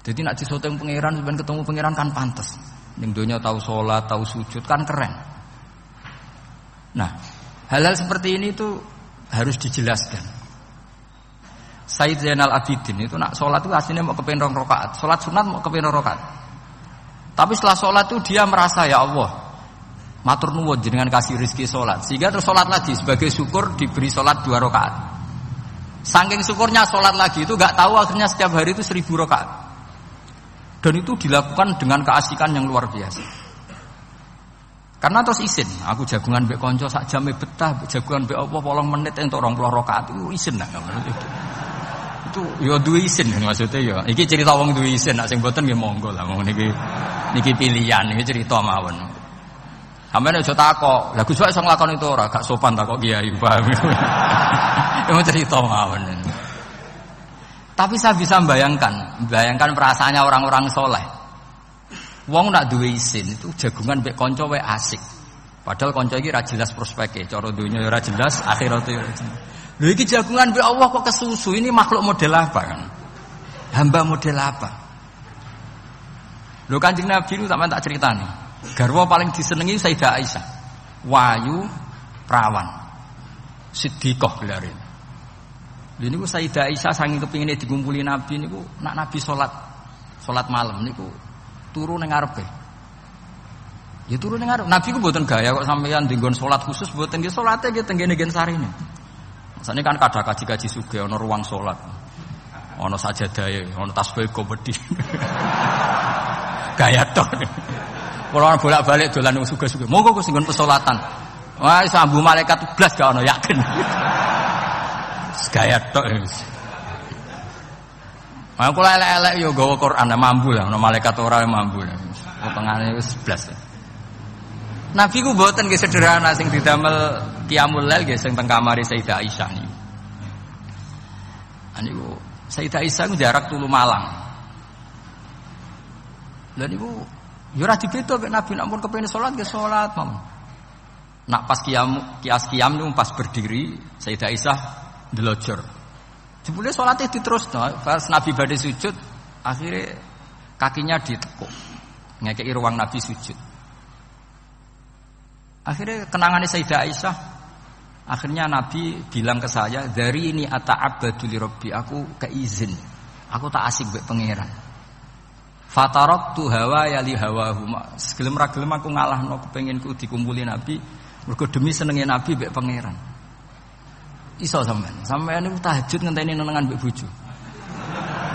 A: Jadi nak disoteng pangeran, sebenarnya ketemu pangeran kan pantas. Ning donya tahu sholat, tahu sujud kan keren. Nah, hal-hal seperti ini itu harus dijelaskan. Sayyid Zainal Abidin itu nak sholat itu aslinya mau kepen 2 rakaat, sholat sunat mau kepen 2 rakaat. Tapi setelah sholat itu dia merasa ya Allah, matur nuwun jenengan kasih rezeki sholat, sehingga terus sholat lagi sebagai syukur diberi sholat 2 rakaat. Saking syukurnya sholat lagi itu gak tahu akhirnya setiap hari itu 1000 rakaat. Dan itu dilakukan dengan keasikan yang luar biasa. Karena terus isin, aku jagungan mbek kanca sak jame betah, jagungan mbek apa 8 menit entuk 20 rakaat itu isin nak. Itu ya duwe isin maksudnya ya. Iki cerita wong duwe isin, nak sing mboten nggih monggo lah wong niki pilihan, iki cerita mawon. Sampeyan aja takok, lha Gus Pak iso nglakoni itu ora, gak sopan takok kiai, paham. Itu cerita mawon. Tapi saya bisa bayangkan perasaannya orang-orang soleh. Wong nak duwe isin itu jagungan mbek kanca wae asik. Padahal kanca iki ra jelas prospeke, cara dunya ya ora jelas, akhirat ya ora jelas. Lho iki jagungan mbek Allah kok kesusu, ini makhluk model apa kan? Hamba model apa? Lho Kanjeng Nabi itu sampeyan tak critani. Garwa paling disenengi Sayyidah Aisyah. Wayu perawan. Siddiqah gelare. Lha niku Sayyidah Aisyah saking kepingine dikumpuli Nabi niku nak Nabi salat malam niku turu ning ngarepe. Ya turu ning ngarep. Nabi ku mboten gaya kok sampeyan dinggon salat khusus mboten nggih salate nggih tenggene gen sarine. Sane kan kadang kaji sugih ana ruang salat. Ana sajadahe, ana tasbih komedi. Gaya tok. Kalau bolak-balik dolan wong sugih-sugih. Monggo Gus nggon pesolatan. Wah, sambu malaikat blas gak ono yakin. Gaya tok. Aku elek-elek yo gawa Quran mambu lah, ono malaikat ora mambu. Potongane wis blas. Nabi ku mboten nggih sederhana sing didamel qiyamul lail nggih sing teng kamare Sayyidah Aisyah niku. Aniku Sayyidah Aisyah ku jarak tulu Malang. Lha niku yo ora dibeda mek Nabi nek pun kepengin salat nggih salat mawon. Nak pas kias qiyam niku pas berdiri Sayyidah Aisyah ndelojor. Jebule salate diterusno, pas Nabi badhe sujud akhirnya kakinya ditekuk. Ngekeki ruang Nabi sujud. Akhirnya kenangannya Sayyidah Aisyah. Akhirnya Nabi bilang ke saya, dari ini ata'abbadu li Rabbi, aku keizin. Aku tak asik mbek pangeran. Fataraktu hawa ya li hawahu. Segelem ra gelem aku ngalahno kepenginku dikumpuli Nabi, mergo demi senenge Nabi mbek pangeran. Iso sampean niku tahajud ngenteni nenengan mbek bojo.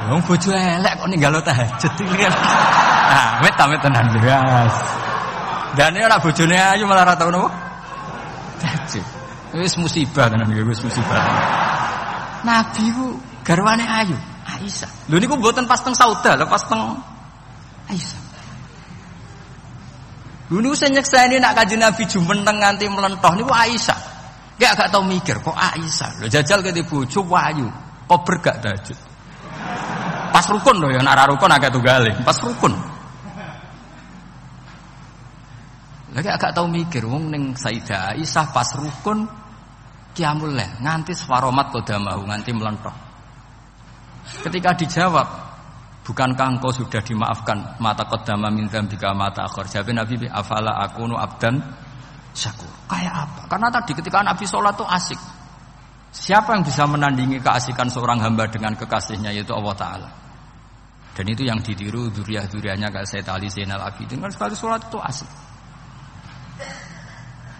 A: Wong bojo elek kok ninggalo tahajud iki kan. Nah, wet tenan guys. Dan ini orang bojone ayu malah ora tau napa? Tahajud. Wis musibah tenan iki, wis musibah. Nabi ku garwane ayu, Aisyah. Lho niku mboten pas teng Sauda, lho pas teng Aisyah. Lho niku sing nyekseni nak Kanjeng Nabi jumenteng nganti mlentoh niku Aisyah. Gak agak tau mikir kok Aisyah. Lho jajal kete bojo ayu, kok bergak tahajud. Pas rukun lho ya, nek ora rukun agak tunggale, pas rukun. Lagi agak tahu mikir, wong neng Sayyidah Aisyah pas rukun qiyamul lail nganti swaromat qadamahu nganti melentok. Ketika dijawab, bukankah engkau sudah dimaafkan mata qadama min dzambika mata akhir? Jawab Nabi, afala akunu abdan syakur. Kayak apa? Karena tadi ketika Nabi sholat itu asik. Siapa yang bisa menandingi keasikan seorang hamba dengan kekasihnya, yaitu Allah Ta'ala. Dan itu yang ditiru dzurriyyah-dzurriyyahnya kayak Sayyid Ali Zainal Abidin. Kan sekali sholat itu asik.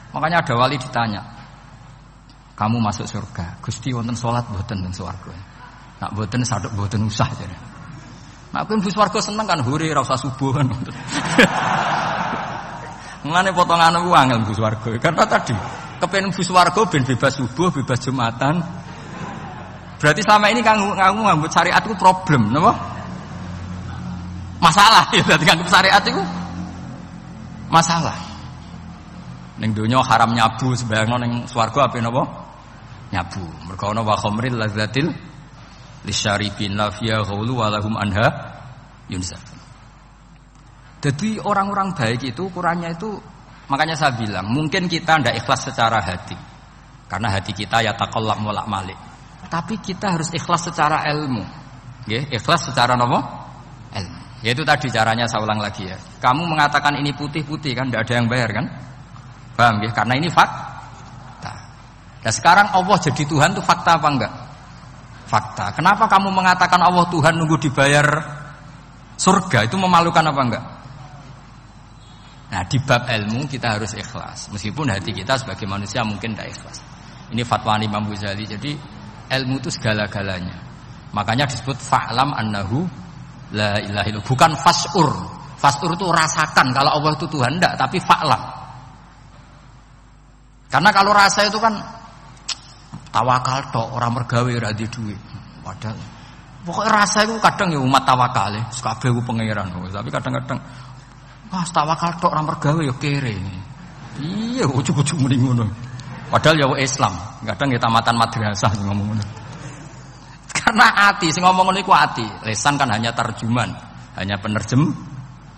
A: Makanya ada wali ditanya, kamu masuk surga, Gusti wonten salat mboten teng swarga. Nak mboten sadok mboten usah jare. Nak kowe mlebu swarga seneng kan hore ora usah subuh kan. Ngene potongan ku angel mlebu swarga. Karena tadi kepen mlebu swarga ben bebas subuh, bebas Jumatan. Berarti selama ini kamu ngambut syariat itu problem, napa? Masalah ya berarti ngambut syariat itu masalah. Ning donya haram nyabu sebayangno ning swarga ape napa? Nyabu. Mergo ana wa khamril lazzatil lisyaribin la fiya ghulu wa lahum anha yunsaf. Jadi orang-orang baik itu ukurannya itu, makanya saya bilang mungkin kita ndak ikhlas secara hati. Karena hati kita ya taqallab molak-malik. Tapi kita harus ikhlas secara ilmu. Nggih, ikhlas secara napa? Ilmu. Yaitu tadi caranya saya ulang lagi ya. Kamu mengatakan ini putih-putih kan ndak ada yang bayar kan? Paham ya? Karena ini fakta. Nah sekarang Allah jadi Tuhan itu fakta apa enggak? Fakta. Kenapa kamu mengatakan Allah Tuhan nunggu dibayar surga? Itu memalukan apa enggak? Nah di bab ilmu kita harus ikhlas. Meskipun hati kita sebagai manusia mungkin tidak ikhlas. Ini fatwa Imam Ghazali. Jadi ilmu itu segala-galanya. Makanya disebut fa'lam annahu la ilaha illallah. Bukan fas'ur. Fas'ur itu rasakan kalau Allah itu Tuhan, enggak, tapi fa'lam. Karena kalau rasa itu kan tawakal tok, orang mergawe ora di duit. Padahal pokoknya rasa itu kadang ya umat tawakal ya, kabeh ku pangeran. Tapi kadang-kadang tawakal tok orang mergawe ya kere. Iya, ujug-ujug muni ngono. Padahal ya Islam, kadang ya tamatan madrasah ngomong ngono. Karena hati sing ngomong ngono iku hati. Lisan kan hanya terjemahan, hanya penerjem.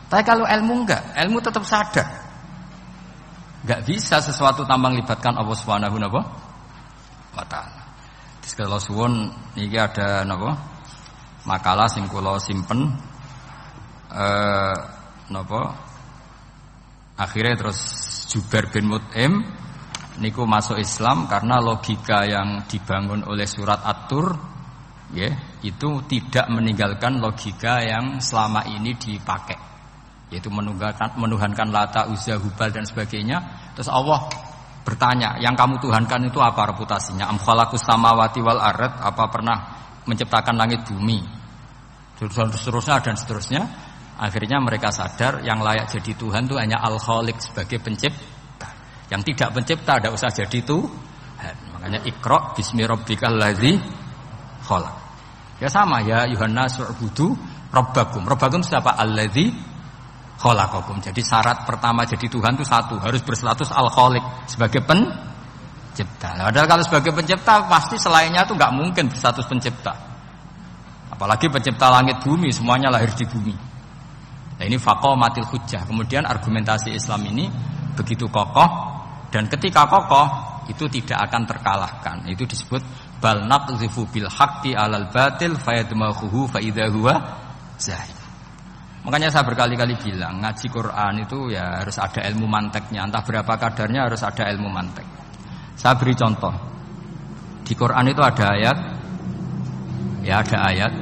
A: Tapi kalau ilmu enggak, ilmu tetap sadar. Enggak bisa sesuatu tanpa melibatkan Allah Subhanahu wa taala. Terus kalau suwun niki ada napa? Makalah sing kula simpen napa? Akhirnya terus Jubair bin Mut'im niku masuk Islam karena logika yang dibangun oleh surat At-Tur ya, itu tidak meninggalkan logika yang selama ini dipakai. Yaitu menuhankan Lata, Uzza, Hubal dan sebagainya. Terus Allah bertanya, yang kamu tuhankan itu apa reputasinya? Am khalaqus samawati wal ard, apa pernah menciptakan langit bumi? Seterusnya dan seterusnya. Akhirnya mereka sadar yang layak jadi Tuhan itu hanya Al-Khaliq sebagai pencipta. Yang tidak pencipta tidak usah jadi Tuhan. Makanya Iqra bismi rabbikal ladzi khalaq. Ya sama ya Yuhannas u'budu rabbakum. Rabbakum siapa? Alladzi khalaqakum. Jadi syarat pertama jadi Tuhan itu satu, harus berstatus Al-Khaliq sebagai pencipta. Padahal kalau sebagai pencipta pasti selainnya itu enggak mungkin berstatus pencipta. Apalagi pencipta langit bumi, semuanya lahir di bumi. Nah ini faqamatil hujjah. Kemudian argumentasi Islam ini begitu kokoh dan ketika kokoh itu tidak akan terkalahkan. Itu disebut bal naqdhifu bil haqqi 'alal batil fayadmaghuhu fa idza huwa zahid. Makanya saya berkali-kali bilang ngaji Quran itu ya harus ada ilmu manteknya. Entah berapa kadarnya harus ada ilmu mantek. Saya beri contoh. Di Quran itu ada ayat, ya ada ayat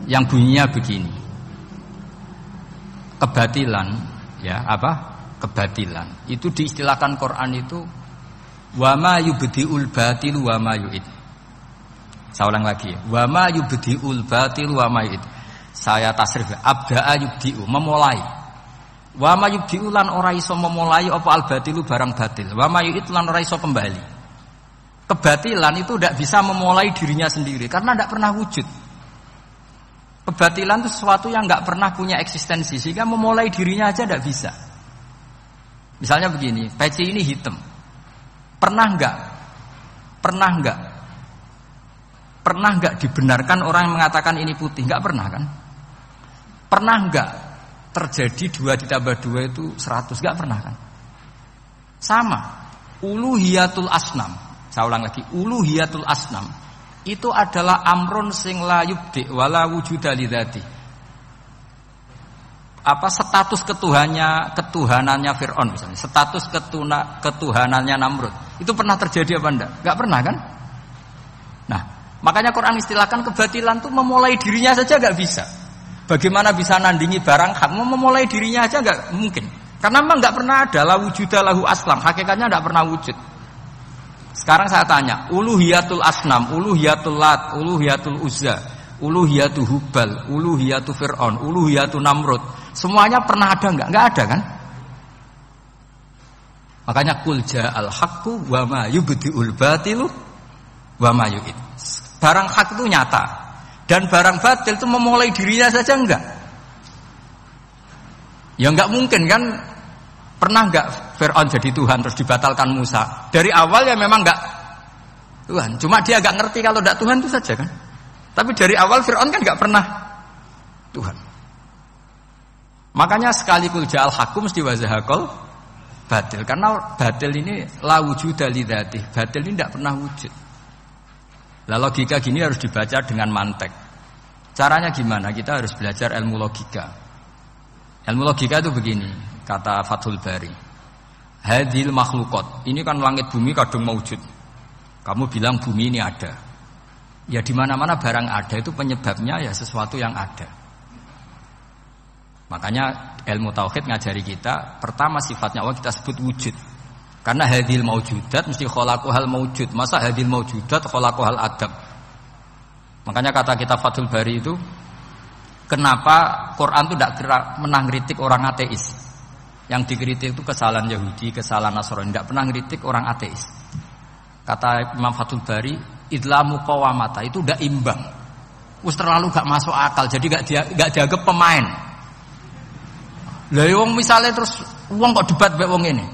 A: yang bunyinya begini. Kebatilan, ya apa? Kebatilan. Itu diistilahkan Quran itu wa ma yubdiul batilu wa ma yu'id. Saya ulang lagi. Wa ma yubdiul batilu wa ma yu'id. Saya tasrif abda'a yubdi'u, memulai. Wa ma yubdi'u lan ora iso memulai apa al batilu barang batil. Wa ma yu'id lan ora iso kembali. Kebatilan itu tidak bisa memulai dirinya sendiri karena tidak pernah wujud. Kebatilan itu sesuatu yang nggak pernah punya eksistensi sehingga memulai dirinya aja tidak bisa. Misalnya begini, peci ini hitam. Pernah nggak dibenarkan orang yang mengatakan ini putih? Nggak pernah kan? Pernah nggak terjadi 2 ditambah 2 itu 100? Nggak pernah kan? Sama. Uluhiyatul asnam. Saya ulang lagi. Uluhiyatul asnam itu adalah amrun sing la yubdi wala wujuda lidzati. Apa status ketuhanannya Fir'aun misalnya, status ketuhanannya Namrud. Itu pernah terjadi apa enggak? Enggak pernah kan? Nah, makanya Quran istilahkan kebatilan itu memulai dirinya saja enggak bisa. Bagaimana bisa nandingi barang hak? Memulai dirinya aja enggak mungkin. Karena memang enggak pernah ada la wujuda lahu aslam, hakikatnya enggak pernah wujud. Sekarang saya tanya, uluhiyatul asnam, uluhiyatul lat, uluhiyatul uzza, uluhiyatul hubal, uluhiyatul fir'aun, uluhiyatul namrud, semuanya pernah ada enggak? Enggak ada kan? Makanya qul ja'al haqqu wa ma yubdi'ul batilu wa ma yu'id. Barang hak itu nyata dan barang batil itu memulai dirinya saja enggak? Ya enggak mungkin kan? Pernah enggak Fir'aun jadi Tuhan terus dibatalkan Musa? Dari awal ya memang enggak Tuhan. Cuma dia enggak ngerti kalau enggak Tuhan itu saja kan. Tapi dari awal Fir'aun kan enggak pernah Tuhan. Makanya sekali kul ja'al haqqu mesti wazahaqal batil. Karena batil ini la wujuda lidzati. Batil ini enggak pernah wujud. Lah logika gini harus dibaca dengan mantek. Caranya gimana? Kita harus belajar ilmu logika. Ilmu logika itu begini, kata Fathul Bari. Hadhil makhluqat. Ini kan langit bumi kadung maujud. Kamu bilang bumi ini ada. Ya di mana-mana barang ada itu penyebabnya ya sesuatu yang ada. Makanya ilmu tauhid ngajari kita, pertama sifatnya Allah kita sebut wujud. Karena hadhil maujudat mesti khalaqahal maujud. Masa hadhil maujudat khalaqahal adab. Makanya kata kita Fathul Bari itu, kenapa Quran itu tidak menang kritik orang ateis? Yang dikritik itu kesalahan Yahudi, kesalahan Nasrani, tidak pernah kritik orang ateis. Kata Imam Fathul Bari, idlamu qawamata itu tidak imbang. Terlalu gak masuk akal, jadi gak dianggap pemain. Lah wong misalnya terus wong kok debat mbek wong ini.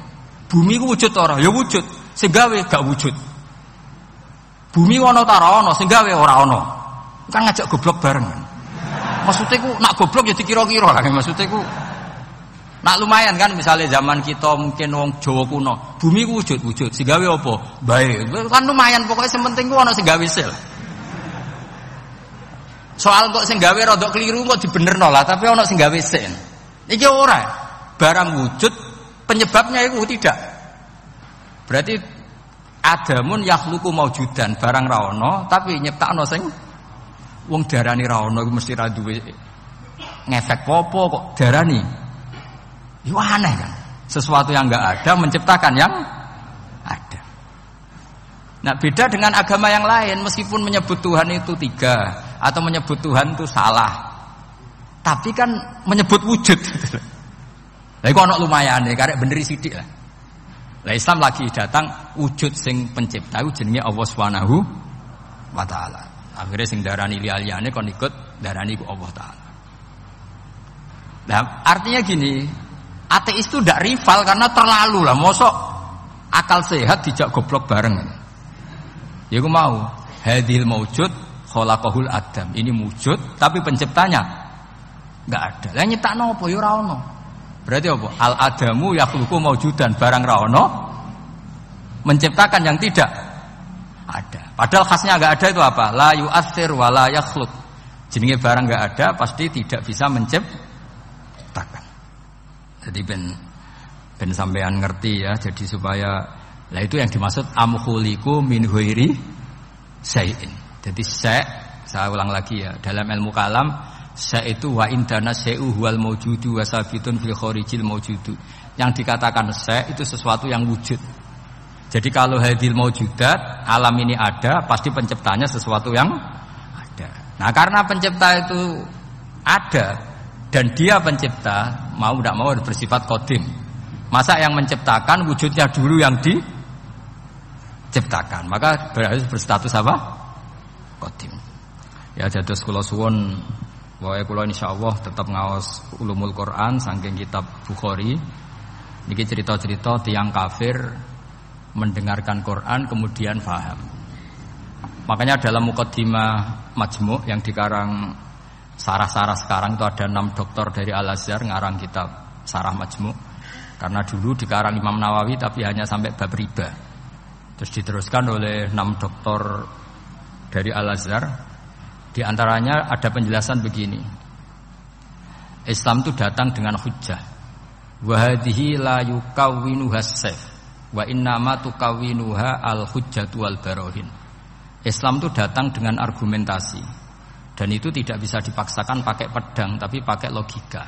A: Bumi ku wujud ora? Ya wujud. Sing gawe gak wujud. Bumi ana ta ora ana, sing gawe ora ana. Kan ngajak goblok bareng. Maksudnya ku nak goblok ya dikira-kira lah. Maksudnya ku nak lumayan kan misalnya zaman kita mungkin wong Jawa kuno, bumi ku wujud, sing gawe apa? Bae. Kan lumayan pokoknya sing penting ku ana sing gawe sil. Soal kok sing gawe rada keliru kok dibenerno lah, tapi ana sing gawe sil. Iki ora. Barang wujud penyebabnya itu tidak. Berarti adamun yakhluqu maujudan, barang ra ono tapi nyiptakno sing wong darani ra ono iku mesti ra duwe ngefek apa kok darani. Iku aneh kan. sesuatu yang enggak ada, menciptakan yang ada. Nah, beda dengan agama yang lain, meskipun menyebut Tuhan itu 3 atau menyebut Tuhan itu salah, tapi kan menyebut wujud. Lah iku ana lumayane, karek beneri sithik lah. Lah Islam lagi datang wujud sing pencipta iku jenenge Allah Subhanahu wa taala. Akhire sing darani liyane kon ikut darani ku Allah taala. Nah, artinya gini, ateis itu ndak rival karena terlalu lah, mosok akal sehat dijak goblok bareng. Ya aku mau hadhil maujud khalaqahul adam. Ini wujud tapi penciptanya enggak ada. Lah nyiptakno apa ya ora ono. Berarti apa? Al adamu yakhluqu maujudan, barang ra ono menciptakan yang tidak ada. Padahal khasnya enggak ada itu apa? La yu'athir wa la yakhluq. Jenenge barang enggak ada pasti tidak bisa menciptakan. Jadi ben sampean ngerti ya, jadi supaya lah itu yang dimaksud amkhuliku min huiri syai'in. Jadi saya ulang lagi ya, dalam ilmu kalam syai' itu wa indana syai'u huwal maujudu wa sabitun fil kharijil maujudu. Yang dikatakan syai' itu sesuatu yang wujud. Jadi kalau hadil maujudat, alam ini ada, pasti penciptanya sesuatu yang ada. Nah, karena pencipta itu ada dan dia pencipta, mau tidak mau bersifat qadim. Masa yang menciptakan wujudnya dulu yang diciptakan, maka berarti berstatus apa? Qadim. Ya dados kula suwun wae kula insyaallah tetap ngaos ulumul Quran saking kitab Bukhari. Niki cerita-cerita tiyang kafir mendengarkan Quran kemudian paham. Makanya dalam muqaddimah Majmu' yang dikarang sarah-sarah sekarang itu ada 6 doktor dari Al-Azhar ngarang kitab Sarah Majmu'. Karena dulu dikarang Imam Nawawi tapi hanya sampai bab riba. Terus diteruskan oleh 6 doktor dari Al-Azhar. Di antaranya ada penjelasan begini. Islam itu datang dengan hujjah. Wa hadhihi la yukawwinuha as-sayf wa innama tukawwinuha al-hujjatu wal barahin. Islam itu datang dengan argumentasi. Dan itu tidak bisa dipaksakan pakai pedang tapi pakai logika.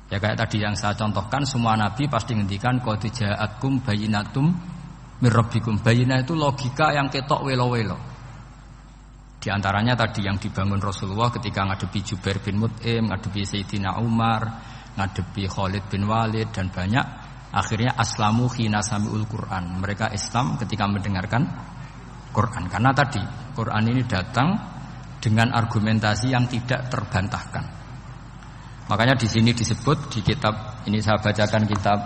A: Ya kayak tadi yang saya contohkan, semua nabi pasti ngendikan qad ja'atkum bayyinatum mir rabbikum. Bayyinah itu logika yang ketok welo-welo. Di antaranya tadi yang dibangun Rasulullah ketika ngadepi Jubair bin Mut'im, ngadepi Sayyidina Umar, ngadepi Khalid bin Walid dan banyak, akhirnya aslamu khina sami'ul Quran. Mereka Islam ketika mendengarkan Quran. Karena tadi Quran ini datang dengan argumentasi yang tidak terbantahkan. Makanya di sini disebut di kitab ini, saya bacakan kitab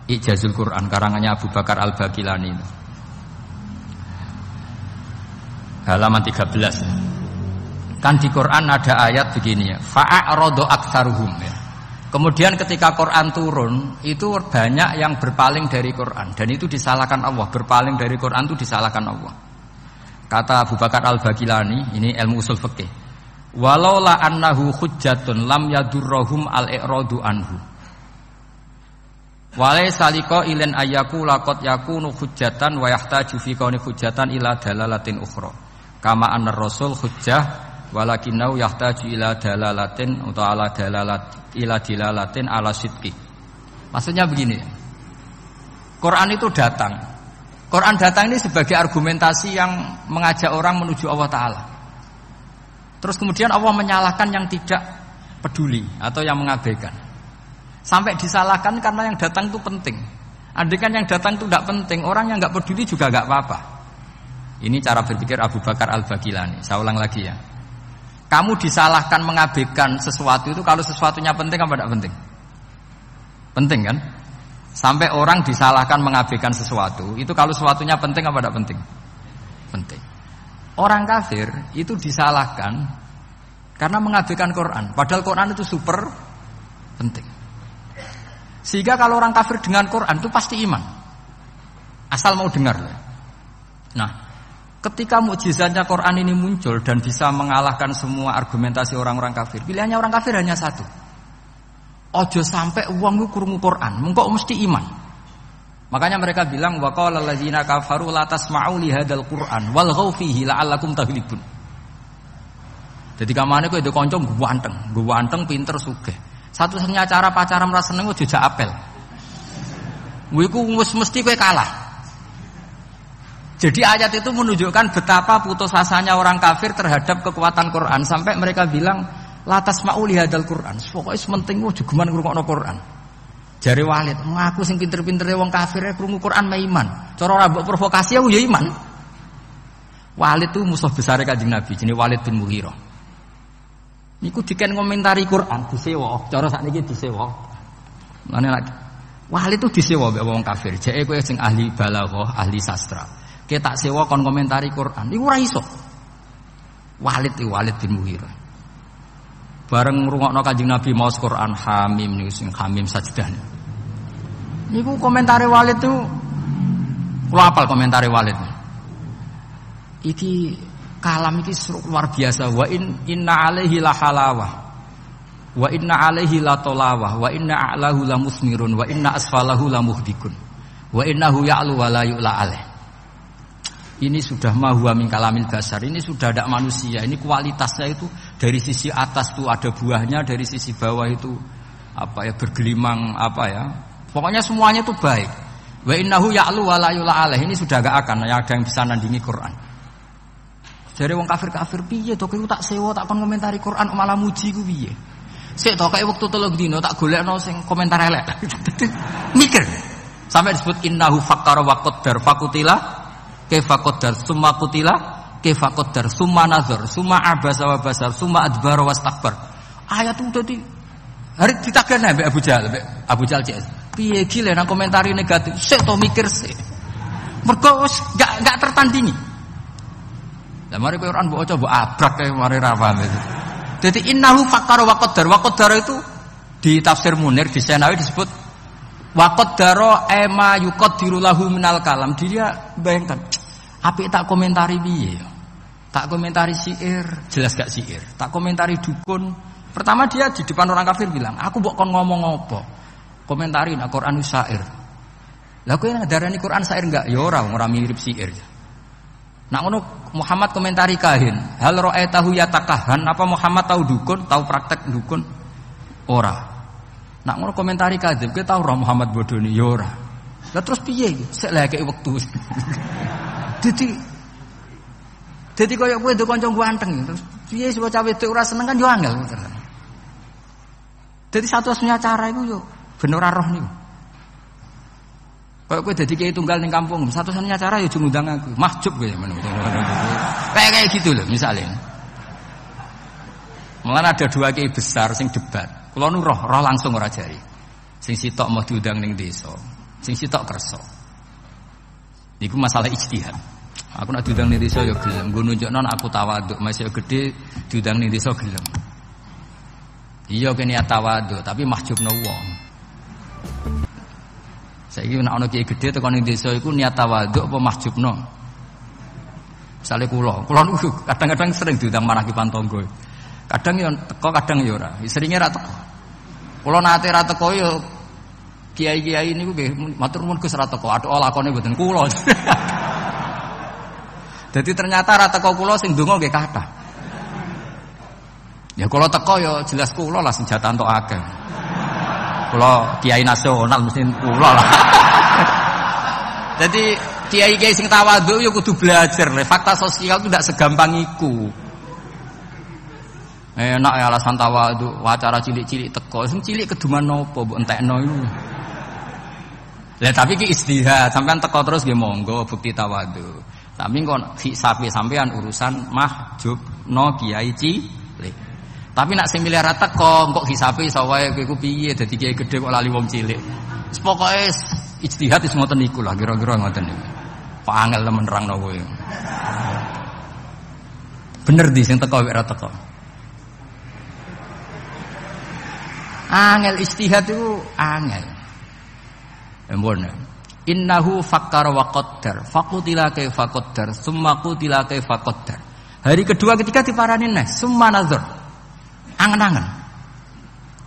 A: Ijazul Quran karangannya Abu Bakar Al-Baqilani itu. Halaman 13. Kan di Quran ada ayat begini ya, fa'aradu aktsaruhum ya. Kemudian ketika Quran turun, itu banyak yang berpaling dari Quran dan itu disalahkan Allah. Berpaling dari Quran itu disalahkan Allah. Kata Abu Bakar Al-Baqilani, ini ilmu usul fikih. Walaula annahu hujjatun lam yadurruhum al-i'radu anhu. Walaysa liqa'ilin ayyaku laqad yakunu hujjatan wa yahtaju fi kauni hujjatan ila dalalatin ukhra. Kama anna rasul hujjah walakinnahu yahtaju ila dalalatin utawa ala dalalat ila dilalatin ala sidqi. Maksudnya begini. Quran itu datang. Quran datang ini sebagai argumentasi yang mengajak orang menuju Allah Ta'ala. Terus kemudian Allah menyalahkan yang tidak peduli atau yang mengabaikan. Sampai disalahkan karena yang datang itu penting. Andaikan yang datang itu tidak penting, orang yang nggak peduli juga nggak apa-apa. Ini cara berpikir Abu Bakar Al-Baqilani. Saya ulang lagi ya. Kamu disalahkan mengabaikan sesuatu itu kalau sesuatunya penting apa tidak penting? Penting kan? Sampai orang disalahkan mengabaikan sesuatu itu kalau sesuatunya penting apa tidak penting? Penting. Orang kafir itu disalahkan karena mengabaikan Quran. Padahal Quran itu super penting. Sehingga kalau orang kafir dengan Quran itu pasti iman. Asal mau dengar. Nah, ketika mukjizatnya Quran ini muncul dan bisa mengalahkan semua argumentasi orang-orang kafir, pilihannya orang kafir hanya satu. Ojo sampai uang itu krungu Quran, mengko mesti iman. Makanya mereka bilang wa qala allazina kafaru la tasma'u li hadzal Qur'an walghaw fihi la'allakum taghlibun. Jadi kamane kok itu kanca ganteng pinter sugih. Satu-satunya cara pacaran merasa seneng jejak apel. Iku mesti kowe kalah. Jadi ayat itu menunjukkan betapa putus asanya orang kafir terhadap kekuatan Quran sampai mereka bilang la tasma'u li hadzal Quran. Pokoke sementing ojo geman ngrungokno Quran. Jare Walid, aku sing pinter-pintere wong kafir krungu Quran mah iman. Cara ora mbok provokasi aku ya iman. Walid itu musuh besar Kanjeng Nabi, jenenge Walid bin Mughirah. Niku diken komentari Quran disewa, cara sakniki disewa. Mane lagi Walid itu disewa mbek wong kafir. Jeke kowe sing ahli balaghah, ahli sastra. Kowe tak sewa kon komentari Quran. Iku ora iso. Walid bin Mughirah. Bareng ngrungokno Kanjeng Nabi maos Quran Hamim niku sing Hamim sajdah. Niku komentari Walid itu kula hafal komentari Walid. Iki kalam iki luar biasa. Wa inna alaihi la halawah. Wa inna alaihi la tolawah. Wa inna a'lahu la musmirun. Wa inna asfalahu la muhdikun. Wa innahu ya'lu wa la yu'la alaih. Ini sudah mahuwa min kalamil basar. Ini sudah ada manusia. Ini kualitasnya itu dari sisi atas tuh ada buahnya, dari sisi bawah itu apa ya bergelimang apa ya. Pokoknya semuanya itu baik. Wa innahu ya'lu wa la yu'la alaih. Ini sudah gak akan ada yang bisa nandingi Quran. Jare wong kafir-kafir piye to kowe tak sewa tak kon komentari Quran malah muji ku piye. Sik to kaya wektu 3 dina tak golekno sing komentar elek. Mikir. Sampai disebut innahu fakkara wa qaddar fakutila kaifa qaddar summa qutila kaifa qaddar summa nazar summa abasa wa basar summa adbara wastakbar. Ayat itu dadi hari ditagane mbek Abu Jahal cek. Piye iki lek nang komentari negatif. Sik to mikir sik. Mergo wis gak tertandingi. Lah mari Quran mbok coba abrak kae mari ra paham itu. Dadi innahu fakkara wa qaddar. Wa qaddar itu di tafsir Munir di Senawi disebut wa qaddara ema yuqaddiru lahu minal kalam. Dia bayangkan apik tak komentari piye. Tak komentari syair, jelas gak syair. Tak komentari dukun. Pertama dia di depan orang kafir bilang, "Aku mbok kon ngomong apa?" Komentari nak Quran syair. Lah kowe ndarani Quran syair enggak? Ya ora mirip syair. Nak ngono Muhammad komentari kahin, hal ra'aitahu yatakahan, apa Muhammad tahu dukun, tahu praktek dukun? Ora. Nak ngono komentari kadzib, kowe tahu ora Muhammad bodoni? Ya ora. Lah terus piye iki? Sik lek kei wektu. Dadi koyo kowe ndek kanca ganteng terus piye sing bocah wedok ora seneng kan yo angel. Dadi satu-satunya cara iku yo ben ora roh niku. Kalau gue jadi kiai tunggal di kampung, satu-satunya cara ya ngundang aku, mahjub gue ya, kayak gitu loh misalnya. Malah ada 2 kiai besar sing debat, kalau nu roh langsung ora jari, sing sitok mau diundang ning desa, sing sitok kerso. Iku masalah ijtihad. Aku nak diundang ning desa ya gelem, gue nunjukno aku tawaduk, masih gede diundang ning desa gelem. Iya kene tawaduk, tapi mahjubno wong. Saiki nek ana kiai gedhe tekan ning desa iku niat tawaduk apa mahjubno. Misale kula niku kadang-kadang sering diundang maraki pantonggo. Kadang yo teko, kadang yo ora. Seringe ra teko. Kula nate ra teko yo kiai-kiai niku nggih matur nuwun Gus ra teko. Aduh lakone mboten kula. Dadi ternyata ra teko kula sing ndonga nggih kathah. Ya kula teko yo jelas kula lah sing jatah entuk akeh. Kula kiai nasional mesti kula lah. Jadi kiai-kiai sing tawadhu ya kudu belajar. Fakta sosial itu tidak segampang iku. Enak ya alasan tawadhu, wacara cilik-cilik teko. Sing cilik keduman napa mbok entekno iku. Lah tapi ki istihad, sampean teko terus nggih monggo bukti tawadhu. Tapi kok hisabe sampean urusan mahjubno kiai cilik. Tapi nak sing milih ra teko, kok hisabe iso wae kowe ku piye dadi kiai gedhe kok lali wong cilik. Pokoke ijtihad wis ngoten niku lah kira-kira ngoten niku. Pak angel temen nerangno kowe. Bener di sing teko wek ra teko. Angel ijtihad itu angel. Embon. Innahu fakkara wa qaddar. Faqutila kaifa qaddar, summa qutila kaifa qaddar. Hari kedua ketiga diparani neh, summa nazar. Angen-angen.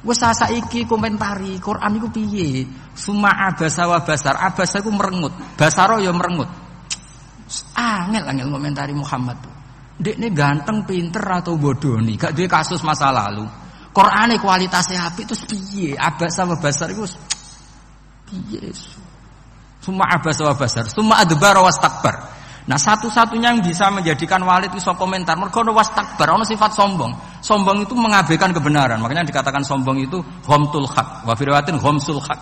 A: Wes saiki komentari Quran iku piye? Summa abasa wa basar. Abasa iku merengut, basaro ya merengut. Angel komentari Muhammad. Ndekne ganteng, pinter atau bodoh nih, gak duwe kasus masa lalu. Qur'ane kualitasnya apik terus piye? Abasa wa basar iku piye? Summa abasa wa basar, summa adbara wastakbar. Nah, satu-satunya yang bisa menjadikan walid itu komentar, mergo ono wastakbar, ono sifat sombong. Sombong itu mengabaikan kebenaran. Makanya dikatakan sombong itu ghamtul haq, wa fi riwayatin ghamsul haq.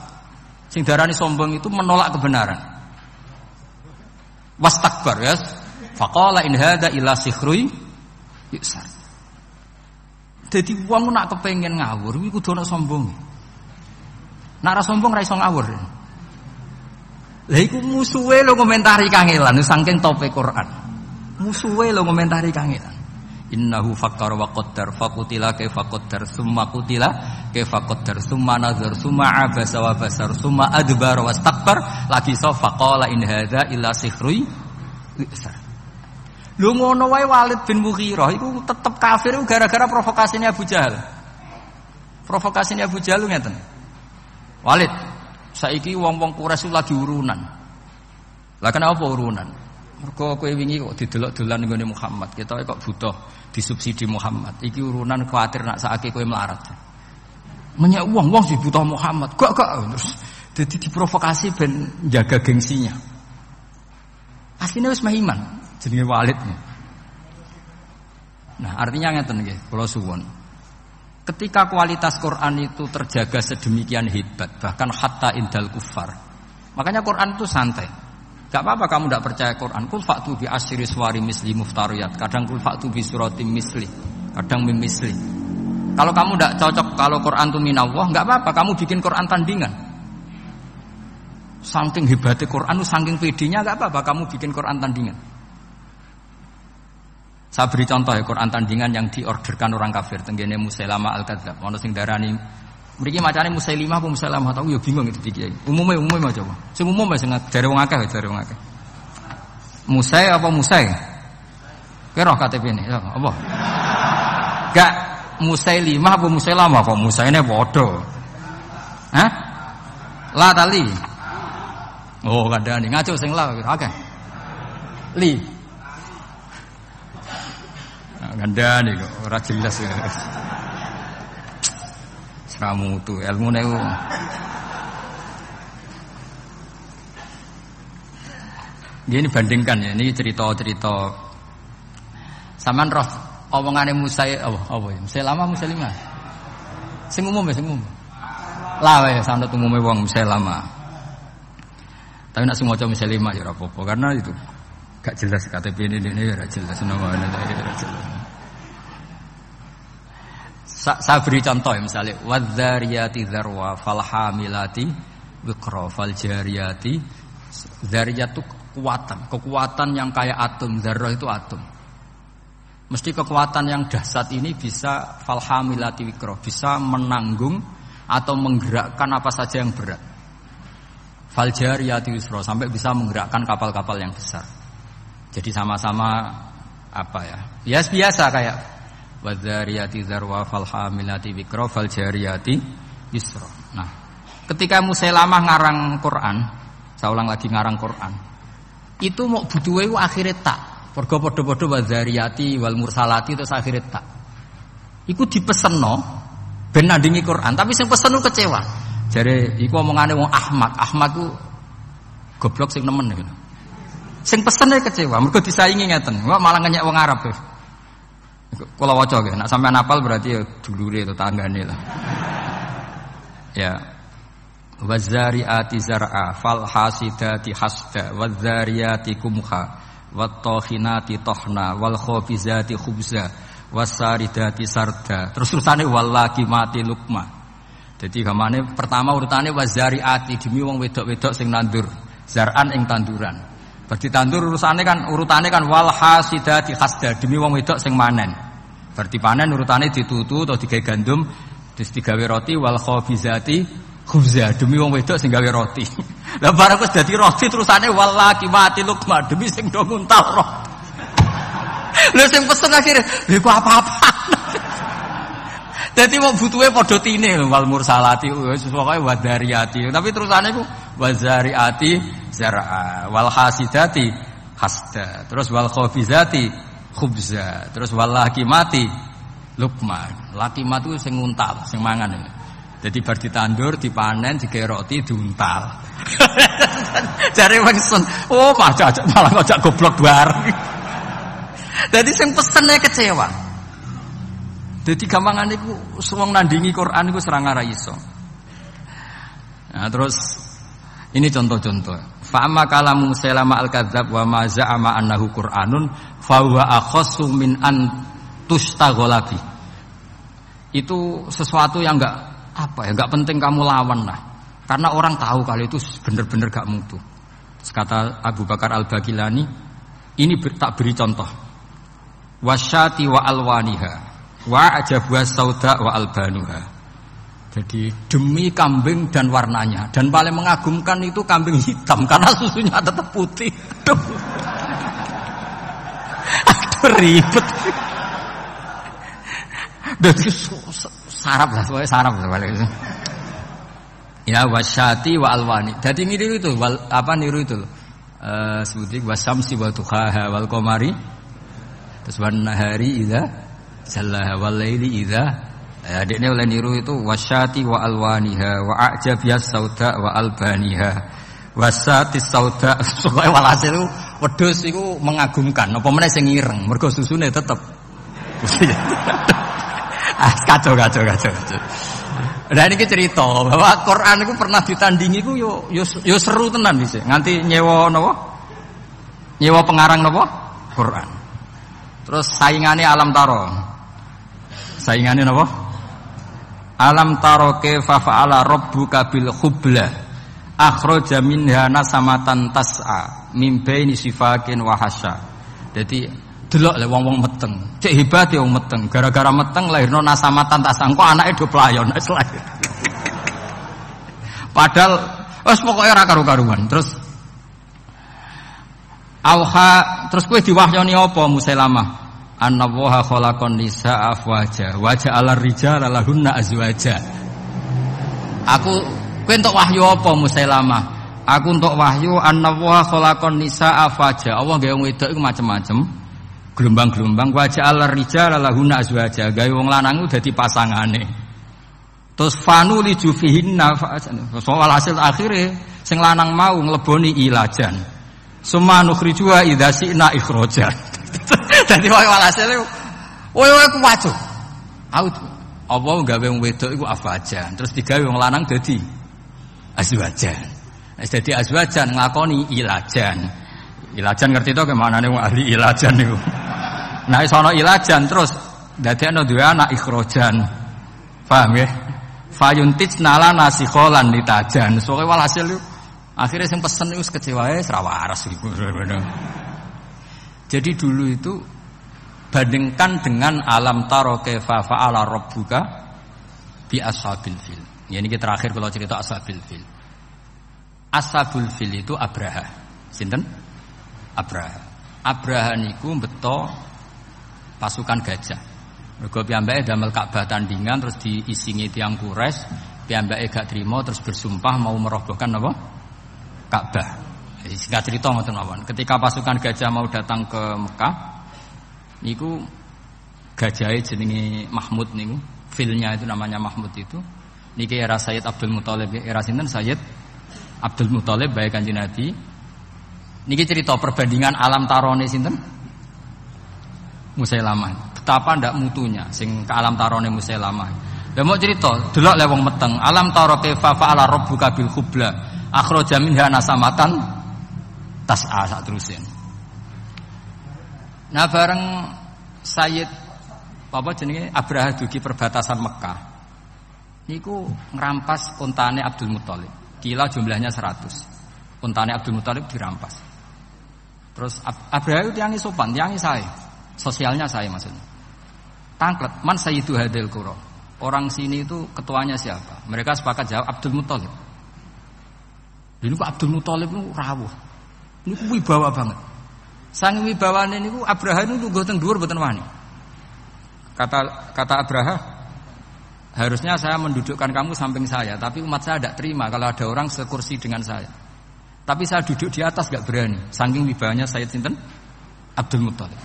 A: Sing darani sombong itu menolak kebenaran. Wastakbar ya. Faqala in hadza illa sikhrui yusar. Dadi wong nak kepengin ngawur iku kudu ana sombong. Nek ora sombong ra iso ngawur. Lah iku musuhe lho komentari kangelan saking tope Quran. Musuhe lho komentari kangelan. Innahu fakkara wa qaddar faqutila kaifa qaddar summa qutila kaifa qaddar summa nazar summa abasa wa basar summa adbara wastakbar lagi faqala in hadza illa sihrui yusar. Lho ngono wae Walid bin Mughirah iku tetep kafir gara-gara provokasinya Abu Jahal. Provokasinya Abu Jahal ngeten. Walid, saiki wong-wong Quraisy lagi urunan. Lah kenapa urunan? Mergo kowe wingi kok didelok-dolan nggone Muhammad. Kita kok butuh disubsidi Muhammad. Iki urunan kuwatir nak saiki kowe melarat. Menyek wong sing butuh Muhammad. Gak terus dadi diprovokasi ben jaga gengsinya. Asline wis mah iman jenenge Walid. Nah, artinya ngeten nggih, kula suwun. Ketika kualitas Quran itu terjaga sedemikian hebat, bahkan hatta indal kufar. Makanya Quran itu santai. Gak apa-apa kamu tidak percaya Quran. Kul fa'tu bi asyri suwari misli muftariyat. Kadang kul fa'tu bi suratim misli. Kadang mim misli. Kalau kamu tidak cocok kalau Quran itu minallah, gak apa-apa kamu bikin Quran tandingan. Saking hebatnya Quran, saking pedenya gak apa-apa kamu bikin Quran tandingan. Saya beri contoh ya Quran tandingan yang diorderkan orang kafir tenggene Musailamah al-Kadzdzab. Ono sing darani mriki macane Musailimah apa Musailamah tahu ya bingung itu iki. Umume mah coba. Sing umum wis dari wong akeh dari wong akeh. Musai apa Musai? Kira KTP ini apa? Gak Musailimah apa Musailamah kok Musaine padha. Hah? La tali. Oh, kandhane ngaco sing la akeh. Li gandane kok ora jelas ya. Seramu tu ilmune ku. Gini bandingkan ya, ini cerita-cerita. Saman roh omongane Musa apa ya? Musailamah Musailimah. Sing umum ya, sing umum. Lah wae sanad umume wong Musailamah. Tapi nek sing maca Musailimah ya ora apa-apa karena itu gak jelas KTP ini ya ora jelas nama ora jelas. Saya beri contoh ya misalnya wadzariyati dzarwa falhamilati wiqra faljariyati. Zariyat itu kekuatan yang kayak atom. Zarrah itu atom. Mesti kekuatan yang dahsyat ini bisa falhamilati wiqra, bisa menanggung atau menggerakkan apa saja yang berat. Faljariyati wisra, sampai bisa menggerakkan kapal-kapal yang besar. Jadi sama-sama apa ya? Biasa kayak wadzariyati dzarwa falhamilati wiqra faljariyati yusra. Nah, ketika Musailamah ngarang Quran, saya ulang lagi ngarang Quran. Itu mau butuhe ku akhire tak. Mergo padha-padha wadzariyati wal mursalati terus akhire tak. Iku dipesenno ben nandingi Quran, tapi sing pesen ku kecewa. Jare iku omongane wong Ahmad. Ahmad ku goblok sing nemen gitu. Sing pesene kecewa, mergo disaingi ngeten. Kok malah ngenyek wong Arab. Kula waca nggih, nek sampean hafal berarti ya dulure tetanggane lah. Ya. Wazariati zar'a fal hasidati hasda wadzariyati kumha wattokhinati tohna wal khofizati khubza wasaridati sarda. Terus-terusane wallaqimati lukma. Jadi gamane pertama urutane wazariati demi wong wedok-wedok sing nandur zar'an ing tanduran. Berarti tandur urutane kan wal hasidati hasda demi wong wedok sing manen. Berarti panen urutane ditutu atau digawe gandum terus digawe roti wal khobizati khubza demi wong wedok sing gawe roti. Lah bareng wis dadi roti terusane wal laqimati luqma demi sing do nguntal roh. Lha sing pesen akhire lha iku apa-apa. Dadi wong butuhe padha tine wal mursalati wis pokoke wadariyati. Tapi terusane iku wazariati zar'a wal hasidati hasda. Terus wal khobizati khubza, terus wallaqimati lukma. Laqimat itu sing nguntal, sing mangan. Jadi bar ditandur, dipanen, digeroti, diuntal. Jare wong sun, oh malah ngajak goblok bareng. Jadi sing pesene kecewa. Jadi gampangan iku wong nandingi Quran iku serang ora iso. Nah, terus ini contoh-contoh. Fa amma kalamu Musailama al-kadzdzab wa ma za'ama annahu Qur'anun fa huwa akhassu min an tustaghala bi. Itu sesuatu yang enggak penting kamu lawan lah. Karena orang tahu kalau itu benar-benar gak mutu. Kata Abu Bakar Al-Baqilani, ini tak beri contoh. Wasyati wa alwaniha wa ajabwa sauda wa albanuha. Jadi demi kambing dan warnanya, dan paling mengagumkan itu kambing hitam karena susunya tetap putih. Aduh ribet. Jadi sarap lah, soalnya sarap balik. Ya wasyati wa alwani. Jadi niru itu, niru itu? Sebutik wasamsi wa duhaha wal qamari. Terus wan nahari idza jallaha wal laili idza. Ya dekne oleh niru itu wasyati wa alwaniha wa a'jabiyas sauda wa albaniha. Wasati sauda sokoe walhasil wedhus iku mengagumkan. Apa meneh sing ireng, mergo susune tetep. Kacau. Dan ini cerita bahwa Quran itu pernah ditandingi itu yo seru tenan bisa. Nganti nyewa nopo? Nyewa pengarang nopo? Quran. Terus saingannya alam taro. Saingannya nopo? Alam taro kaifa fa'ala rabbuka bil khubla. Akhraja minha nasamatan tas'a min baini sifakin wa hasya. Jadi delok le wong-wong meteng. Cek hebat ya wong meteng. Gara-gara meteng lahirno nasamatan tas'a. Kok anake do playon wis lahir. Padahal wis pokoke ora karu-karuan. Terus kowe diwahyoni apa Musailamah? Annallaha khalaqan nisaa afwaja wa ja'ala rijala lahunna azwaja. Kowe entuk wahyu apa Musailamah? Aku entuk wahyu annallaha khalaqan nisaa afwaja. Allah gawe wong wedok iku macam-macam. Gelombang-gelombang wa ja'ala rijala lahunna azwaja. Gawe wong lanang iku dadi pasangane. Terus fanu li jufihinna soal hasil akhire sing lanang mau ngleboni ilajan. Summa nukhrijuha idza syi'na ikhrajan. Dadi walhasil kowe ku wacu. Apa gawe wong wedok iku afajan, terus digawe wong lanang dadi azwajan. Wis dadi azwajan nglakoni ilajan. Ilajan ngerti to kemanane wong ahli ilajan niku. Nah iso ana ilajan terus dadekno duwe anak ikhrajan. Paham ya? Fayuntij nala nasikholan litajan. Soale walhasil akhirnya sing pesen iku kecewae ora waras iku. Jadi dulu itu bandingkan dengan alam taro kaifa fa'ala rabbuka bi ashabil fil. Ya ini terakhir kalau cerita ashabil fil. Ashabul fil itu Abraha. Sinten? Abraha. Abraha niku beto pasukan gajah. Mergo piyambake damel Ka'bah tandingan terus diisingi tiyang Quraisy, piyambake gak trimo terus bersumpah mau merobohkan apa? Ka'bah. Jadi singkat cerita ngoten mawon. Ketika pasukan gajah mau datang ke Mekah, niku gajahe jenenge Mahmud niku, filnya itu namanya Mahmud itu. Niki era Sayyid Abdul Muthalib, era sinten Sayyid Abdul Muthalib bae Kanjeng Nabi. Niki cerita perbandingan alam tarone sinten? Musailamah. Betapa ndak mutunya sing ke alam tarone Musailamah. Lah mau cerita, delok le wong meteng, alam taro kaifa fa'ala rabbuka bil khubla. Akhraja minha nasamatan tas'a sak terusin. Nah bareng Sayyid apa jenenge Abraha dugi perbatasan Mekah. Niku ngerampas untane Abdul Muthalib. Kila jumlahnya 100. Untane Abdul Muthalib dirampas. Terus Abraha itu tiangi sopan, tiangi sae. Sosialnya saya maksudnya. Tangklet, man sayyidu hadil qura. Orang sini itu ketuanya siapa? Mereka sepakat jawab Abdul Muthalib. Ini kok Abdul Muthalib itu rawuh. Ini ku wibawa banget. Sang wibawane niku Abraha niku lungguh teng dhuwur mboten wani. Kata Abraha, harusnya saya mendudukkan kamu samping saya, tapi umat saya tidak terima kalau ada orang sekursi dengan saya. Tapi saya duduk di atas gak berani. Saking wibawanya Sayyid sinten? Abdul Muthalib.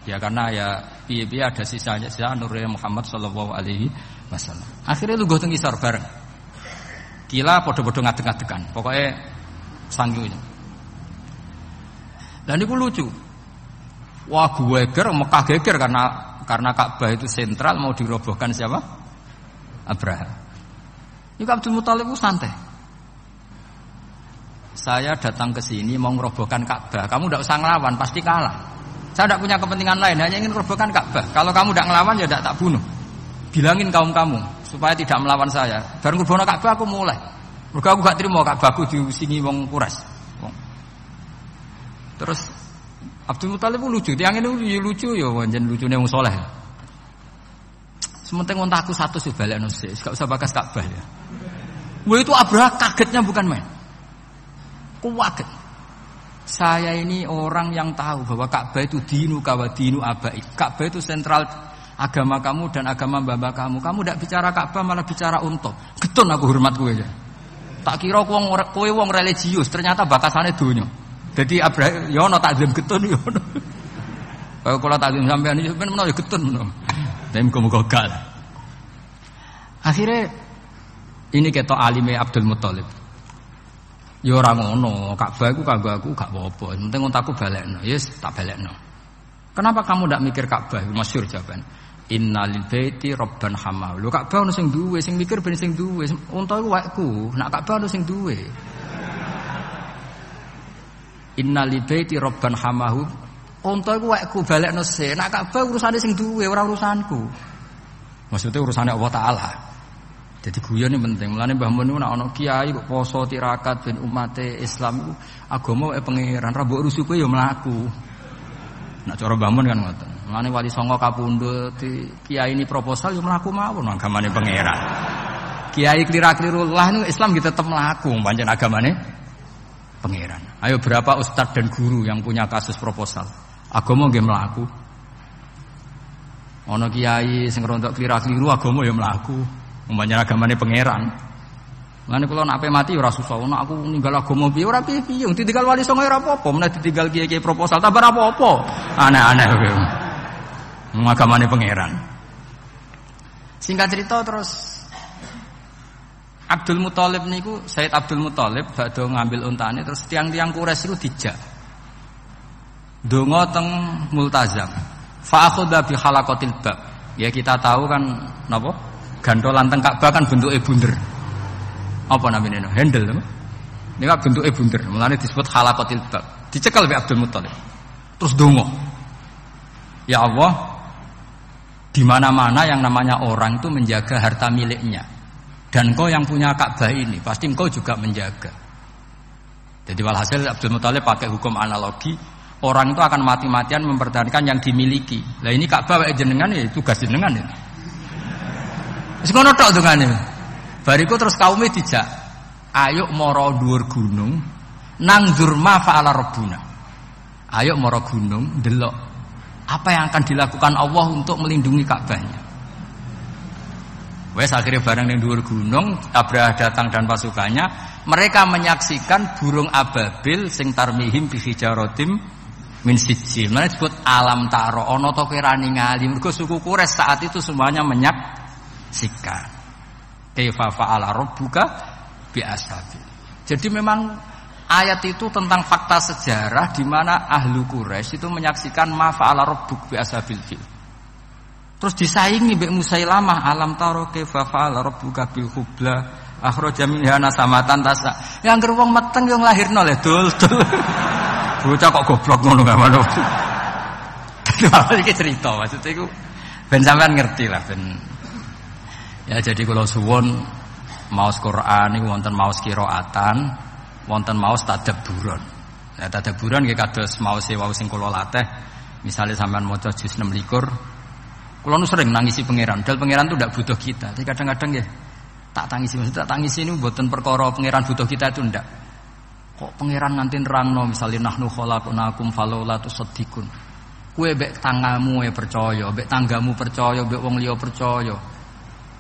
A: Ya karena ya piye-piye ada sisa Nurul Muhammad sallallahu alaihi wasallam. Akhirnya lungguh teng isor bareng. Kila padha-padha ngadeg-ngadegan. Pokoke sanggup. Dan itu lucu. Wah, geger Mekah geger karena Ka'bah itu sentral mau dirobohkan siapa? Abraha. Ini Abdul Muthalib itu santai. Saya datang ke sini mau merobohkan Ka'bah. Kamu tidak usah ngelawan, pasti kalah. Saya tidak punya kepentingan lain, hanya ingin merobohkan Ka'bah. Kalau kamu tidak ngelawan ya tidak tak bunuh. Bilangin kaum kamu supaya tidak melawan saya. Baru ngerobohno Ka'bah aku mulai. Mergo aku gak terima Ka'bahku diusingi wong Quraisy. Terus Abdul Muthalib lucu, tiang ini lucu ya, wajan lucunya wong soleh. Sementing untaku satu sih balik nasi, gak usah bakas Ka'bah ya. Wah itu Abraha kagetnya bukan main. Kaget. Saya ini orang yang tahu bahwa Ka'bah itu dinu kawa dinu abai. Ka'bah itu sentral agama kamu dan agama mbah kamu. Kamu tidak bicara Ka'bah malah bicara unta. Getun aku hormat kowe aja. Tak kira kowe wong religius, ternyata bakasane donya. Jadi Abraha ya ono takzim getun ya ono. Kalau kula takzim sampean iki ben menawa ya getun menawa. Tapi muga-muga gak. Akhirnya ini ketok alime Abdul Muthalib. Ya ora ngono, Ka'bah iku kanggo aku gak apa-apa. Penting untaku balekno. Yes, tak balekno. Kenapa kamu ndak mikir Ka'bah? Masyhur jawaban. Innalil baiti rabban hamahu. Lho Ka'bah ono sing duwe, sing mikir ben sing duwe. Unta iku waekku, nak Ka'bah ono sing duwe. Innalil baiti rabban hamahu. Unta iku waekku balekno se. Nak Ka'bah urusane sing duwe, ora urusanku. Maksudnya urusannya Allah Ta'ala. Jadi guyon ini penting. Mulane Mbah Mun nek ana kiai kok poso tirakat ben umate Islam iku agama wae pangeran, ra mbok rusuke ya mlaku. Nek cara Mbah Mun kan ngoten. Mulane Wali Songo kapundhut kiai ini proposal ya mlaku mawon agamane pangeran. Kiai klira-kliru lah niku Islam gitu tetep mlaku pancen agamane pangeran. Ayo berapa ustadz dan guru yang punya kasus proposal? Agama nggih mlaku. Ana kiai sing rontok klira-kliru agama ya mlaku. Umpamane agamane pangeran. Lan kula nek ape mati ora susah, nek aku ninggal agama piye ora piye-piye, ditinggal Wali Songo ora apa-apa, meneh ditinggal kiai-kiai proposal tambah ora apa-apa. Aneh-aneh kowe. Agamane pangeran. Singkat cerita terus Abdul Muthalib niku Sayyid Abdul Muthalib badhe ngambil untane terus tiang-tiang Quraisy iku dijak. Donga teng multazam. Fa akhadha bi khalaqatil bab. Ya kita tahu kan napa? Gantolan teng Ka'bah kan bentuke bunder. Apa namanya? Handle. Ini kan bentuke bunder. Mulane disebut khalaqatil bab. Dicekel oleh Abdul Muthalib. Terus donga. Ya Allah, di mana-mana yang namanya orang itu menjaga harta miliknya. Dan engkau yang punya Ka'bah ini, pasti engkau juga menjaga. Jadi walhasil Abdul Muthalib pakai hukum analogi, orang itu akan mati-matian mempertahankan yang dimiliki. Lah ini Ka'bah wae jenengan ya tugas jenengan ya. Wis ngono tok dongane. Bariku terus kaume dijak, ayo mara dhuwur gunung nang dzurma fa'ala rabbuna. Ayo mara gunung delok apa yang akan dilakukan Allah untuk melindungi Ka'bahnya. Wes akhirnya bareng ning dhuwur gunung, Abraha datang dan pasukannya, mereka menyaksikan burung ababil sing tarmihim bi hijaratim min sijil. Mana disebut alam taro ana to kira ningali. Mergo suku Quraisy saat itu semuanya menyaksikan. Kaifa fa'ala rabbuka bi ashabil. Jadi memang ayat itu tentang fakta sejarah di mana ahlu Quraisy itu menyaksikan ma fa'ala rabbuk bi ashabil fil. Terus disaingi mbek Musailamah, alam taro kaifa fa'ala rabbuka bil khubla akhraja minha nasamatan tasa. Yang wong meteng yo nglahirno le dul. Bocah kok goblok ngono gak ngono. Iki cerita maksudnya iku ben sampean ngerti lah ben. Ya jadi kalau suwun maos Quran niku wonten maos qiraatan, wonten maos tadabburan. Nah tadabburan nggih kados maos wau sing kula latih. Misale sampean maca juz 6 likur, kula nu sering nangisi pangeran. Dal pangeran itu ndak butuh kita. Tapi kadang-kadang nggih tak tangisi, maksud tak tangisi niku mboten perkara pangeran butuh kita itu ndak. Kok pangeran nganti nerangno misale nahnu khalaqnakum falaula tusaddiqun. Kowe mbek tangamu percaya, mbek tanggamu percaya, mbek wong liya percaya.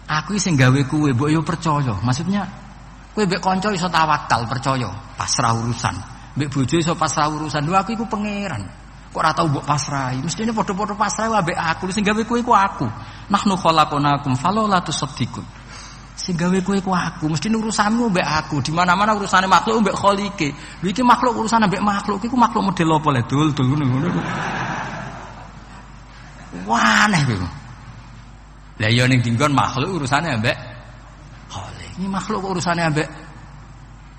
A: Aku sing gawe kowe mbok yo percaya. Maksudnya kowe mbek kanca iso tawakal percaya, pasrah urusan. Mbek bojo iso pasrah urusan. Lho aku iku pangeran. Kok ora tau mbok pasrahi. Mestine padha-padha pasrah ambek aku. Sing gawe kowe iku aku. Nahnu khalaqnakum falaula tusaddiqun. Sing gawe kowe ku aku, mesti urusanmu mbek aku. Di mana-mana urusane makhluk mbek Khalike. Lha iki makhluk urusane mbek makhluk, iku makhluk model apa le? Dul ngono. Wah, aneh kuwi. Lah ya ning dinggon makhluk urusane mbek Khalik. Ini makhluk kok urusane mbek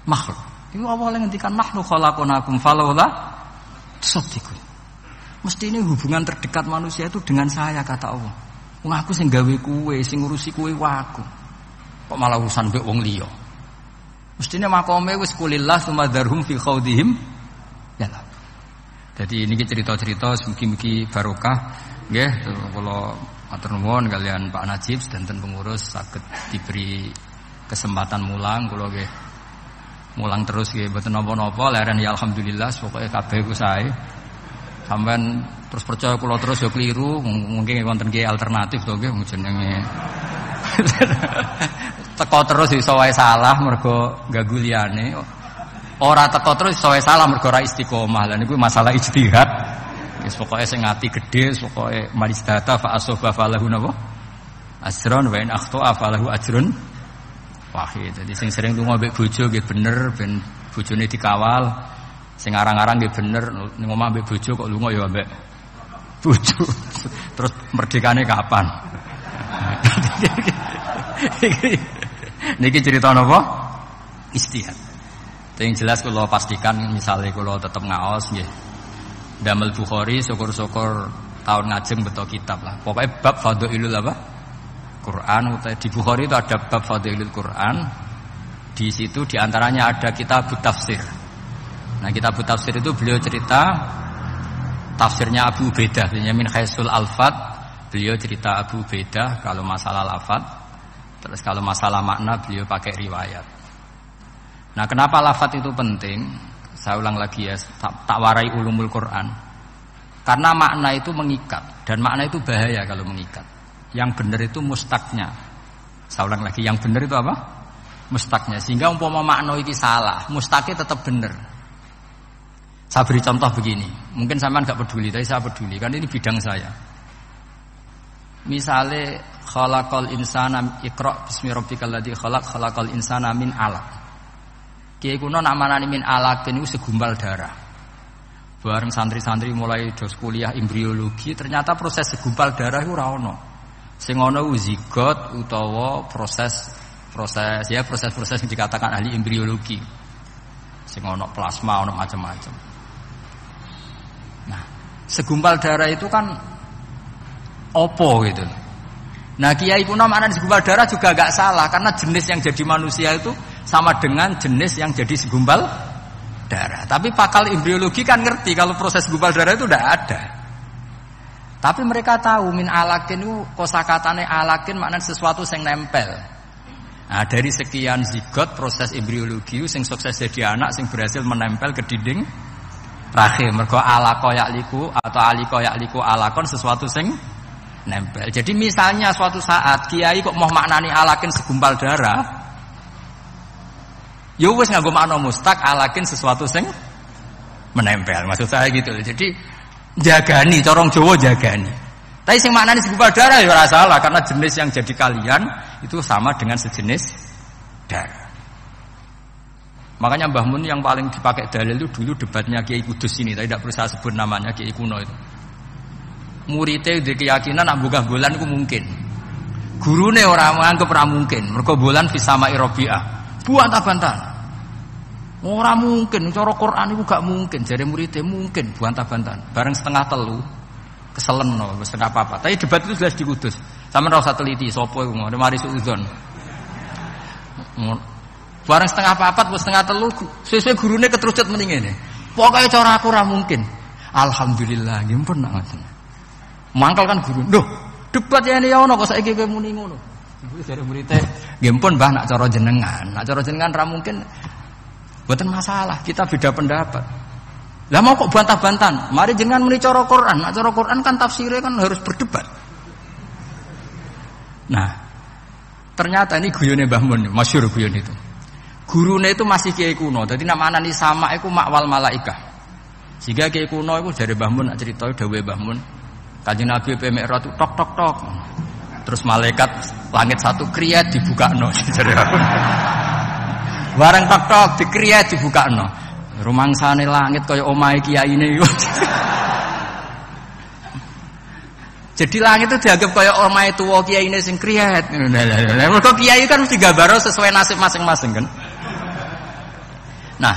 A: makhluk. Iku awale ngendikan nahnu khalaqnakum falawla tusaddiqun. Mesti ini hubungan terdekat manusia itu dengan saya kata Allah. Wong aku sing gawe kowe, sing ngurusi kowe waku. Kok malah urusan mbek wong liya. Mestine makome wis kulillah sumadharhum fi khaudihim. Ya lah. Jadi ini cerita-cerita mugi-mugi barokah nggih kula matur nuwun kalian Pak Najib sedanten pengurus saged diberi kesempatan mulang kula nggih mulang terus nggih mboten napa-napa leren ya alhamdulillah pokoke kabeh ku sae. Sampeyan terus percaya kula terus ya keliru mungkin wonten nggih alternatif to nggih jenenge. Teko terus iso wae salah mergo ganggu liyane. Ora teko terus iso wae salah mergo ora istiqomah. Lah niku masalah ijtihad. Wis pokoke sing ati gedhe, pokoke marisdata fa asofa falahu napa? Ajrun wa in akhta falahu ajrun wahid. Jadi sing sering lunga mbek bojo nggih bener ben bojone dikawal. Sing arang-arang nggih bener ning omah mbek bojo kok lunga ya mbek bojo. Terus merdekane kapan? Niki cerita napa? Istihad. Yang jelas kalau pastikan misalnya kalau tetap ngaos nggih. Damel Bukhari syukur-syukur tahun ngajeng beto kitab lah. Pokoknya bab fadhailul apa? Quran. Di Bukhari itu ada bab fadhailul Quran. Di situ diantaranya ada kitab tafsir. Nah kitab tafsir itu beliau cerita tafsirnya Abu Ubaidah min Khaisul Alfat. Beliau cerita Abu Ubaidah kalau masalah lafaz. Terus kalau masalah makna beliau pakai riwayat. Nah kenapa lafaz itu penting? Saya ulang lagi ya, tak warai ulumul Quran. Karena makna itu mengikat dan makna itu bahaya kalau mengikat. Yang benar itu mustaknya. Saya ulang lagi, yang benar itu apa? Mustaknya. Sehingga umpama makna itu salah, mustaknya tetap benar. Saya beri contoh begini. Mungkin sampean enggak peduli, tapi saya peduli kan ini bidang saya. Misalnya khalaqal insana iqra bismi rabbikal ladzi khalaqal insana min 'alaq. Kiai kuno nak manani min alaq niku segumpal darah. Bareng santri-santri mulai dos kuliah embriologi, ternyata proses segumpal darah iku ora ono. Sing ono zigot utawa proses yang dikatakan ahli embriologi. Sing ono plasma, ono macam-macam. Nah, segumpal darah itu kan opo gitu. Nah, kiai kuno maknane segumpal darah juga enggak salah karena jenis yang jadi manusia itu sama dengan jenis yang jadi segumpal darah. Tapi pakal embriologi kan ngerti kalau proses segumpal darah itu tidak ada. Tapi mereka tahu min alakin itu kosakatane alakin maknanya sesuatu yang nempel. Nah, dari sekian zigot proses embriologi sing sukses jadi anak sing berhasil menempel ke dinding rahim. Mergo alaqo ya'liku atau aliko ya'liku alakon sesuatu sing nempel. Jadi misalnya suatu saat kiai kok mau maknani alakin segumpal darah, ya wis nganggo makna mustaq alakin sesuatu sing menempel. Maksud saya gitu. Jadi jagani corong Jawa jagani. Tapi sing maknane segumpal darah ya ora salah karena jenis yang jadi kalian itu sama dengan sejenis darah. Makanya Mbah Mun yang paling dipakai dalil itu dulu debatnya Kiai Kudus ini, tapi tidak perlu saya sebut namanya Kiai kuno itu. Muridnya di keyakinan nak buka bulan itu mungkin. Gurune orang menganggap ora mungkin. Mergo bulan fi sama'i Rabi'ah. Buantah-bantahan. Ora mungkin, cara Quran itu gak mungkin. Jare muridnya mungkin buantah-bantahan. Bareng setengah telu keselen no, setengah apa. Tapi debat itu jelas di Kudus. Sampeyan ora usah teliti sapa iku, mari suudzon. Bareng setengah papat wis setengah telu sesuai gurune ketrucut mending ngene. Pokoke cara aku ora mungkin. Alhamdulillah nggih pun nak ngoten. Mangkal kan guru. Loh, debat ya ini ya ono kok saiki kowe muni ngono. Iku jare muridé nggih pun Mbah nak cara jenengan. Nak cara jenengan ra mungkin. Mboten masalah, kita beda pendapat. Lah mau kok bantah-bantahan? Mari jenengan muni cara Quran. Nak cara Quran kan tafsirnya kan harus berdebat. Nah, ternyata ini guyone Mbah Mun, masyhur guyon itu. Gurune itu masih kiai kuno. Dadi nak manani sama iku makwal malaikah. Jika kiai kuno iku jare Mbah Mun nak crita dawuhe Mbah Mun. Kanjeng Nabi Mi'raj tok tok tok. Terus malaikat Langit satu kriyat dibukakno. Bareng tok-tok dikriyat dibukakno. Rumangsane langit kaya omahe kiyaine. Jadi langit itu dianggap kaya omahe tuwa kiyaine sing kriyat. Mergo kiai kan mesti gambaro sesuai nasib masing-masing kan. Nah,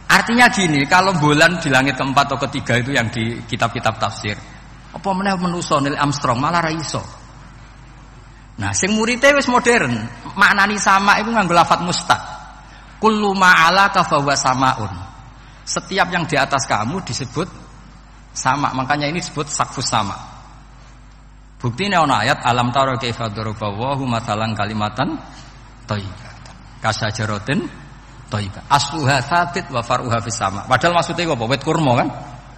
A: artinya gini, kalau bulan di langit keempat atau ketiga itu yang di kitab-kitab tafsir, apa meneh menusa Neil Armstrong malah ra iso. Nah, sing murite wis modern, maknani sama iku nganggo lafadz mustaq. Kullu ma'alaka fa huwa samaun. Setiap yang di atas kamu disebut sama, makanya ini disebut saqfus sama. Buktine ana ayat alam tara kaifa daraballahu mathalan kalimatan thayyibah. Kasajaratin thayyibah. Asluha tsabit wa faruha fis sama. Padahal maksudnya apa? Wit kurma kan?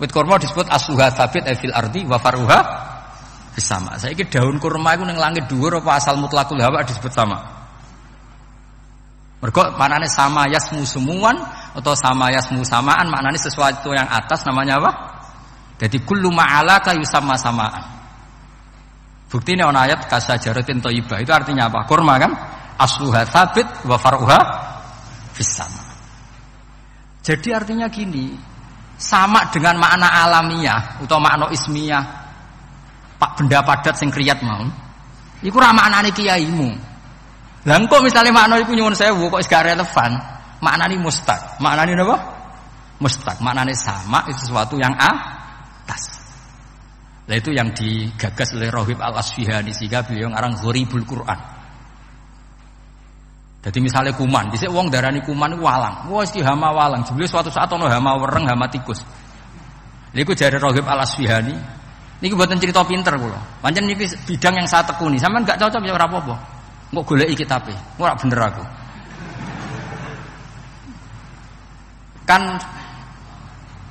A: Wit kurma disebut asluha tsabit fil ardi wa faruha fis sama. Saiki daun kurma iku ning langit dhuwur apa asal mutlaqul hawa disebut sama? Mergo maknane sama yasmu semuan atau sama yasmu samaan maknane sesuatu yang atas namanya apa? Jadi kullu ma'alaka yusamma samaan. Buktine ana ayat kasajaratin thayyibah. Itu artinya apa? Kurma kan? Asluha tsabit wa faruha fis sama. Jadi artinya gini, sama dengan makna alamiah atau makna ismiyah pak benda padat sing kriyat mau. Iku ra maknane kiyaimu. Lah engko misale makna iku nyuwun sewu kok gak relevan, maknane mustaq. Maknane napa? Mustaq. Maknane sama itu sesuatu yang atas. Lah itu yang digagas oleh Rohib Al-Asfihani sehingga beliau ngarang Gharibul Quran. Jadi misalnya kuman, dhisik wong darani kuman iku walang. Wah iki hama walang. Jebule suatu saat ana hama wereng, hama tikus. Lha iku jare Rohib Al-Asfihani. Niki mboten cerita pinter kula. Pancen niki bidang yang saya tekuni. Sampeyan gak cocok ya ora apa-apa. Engko goleki kitabe. Ora bener aku. Kan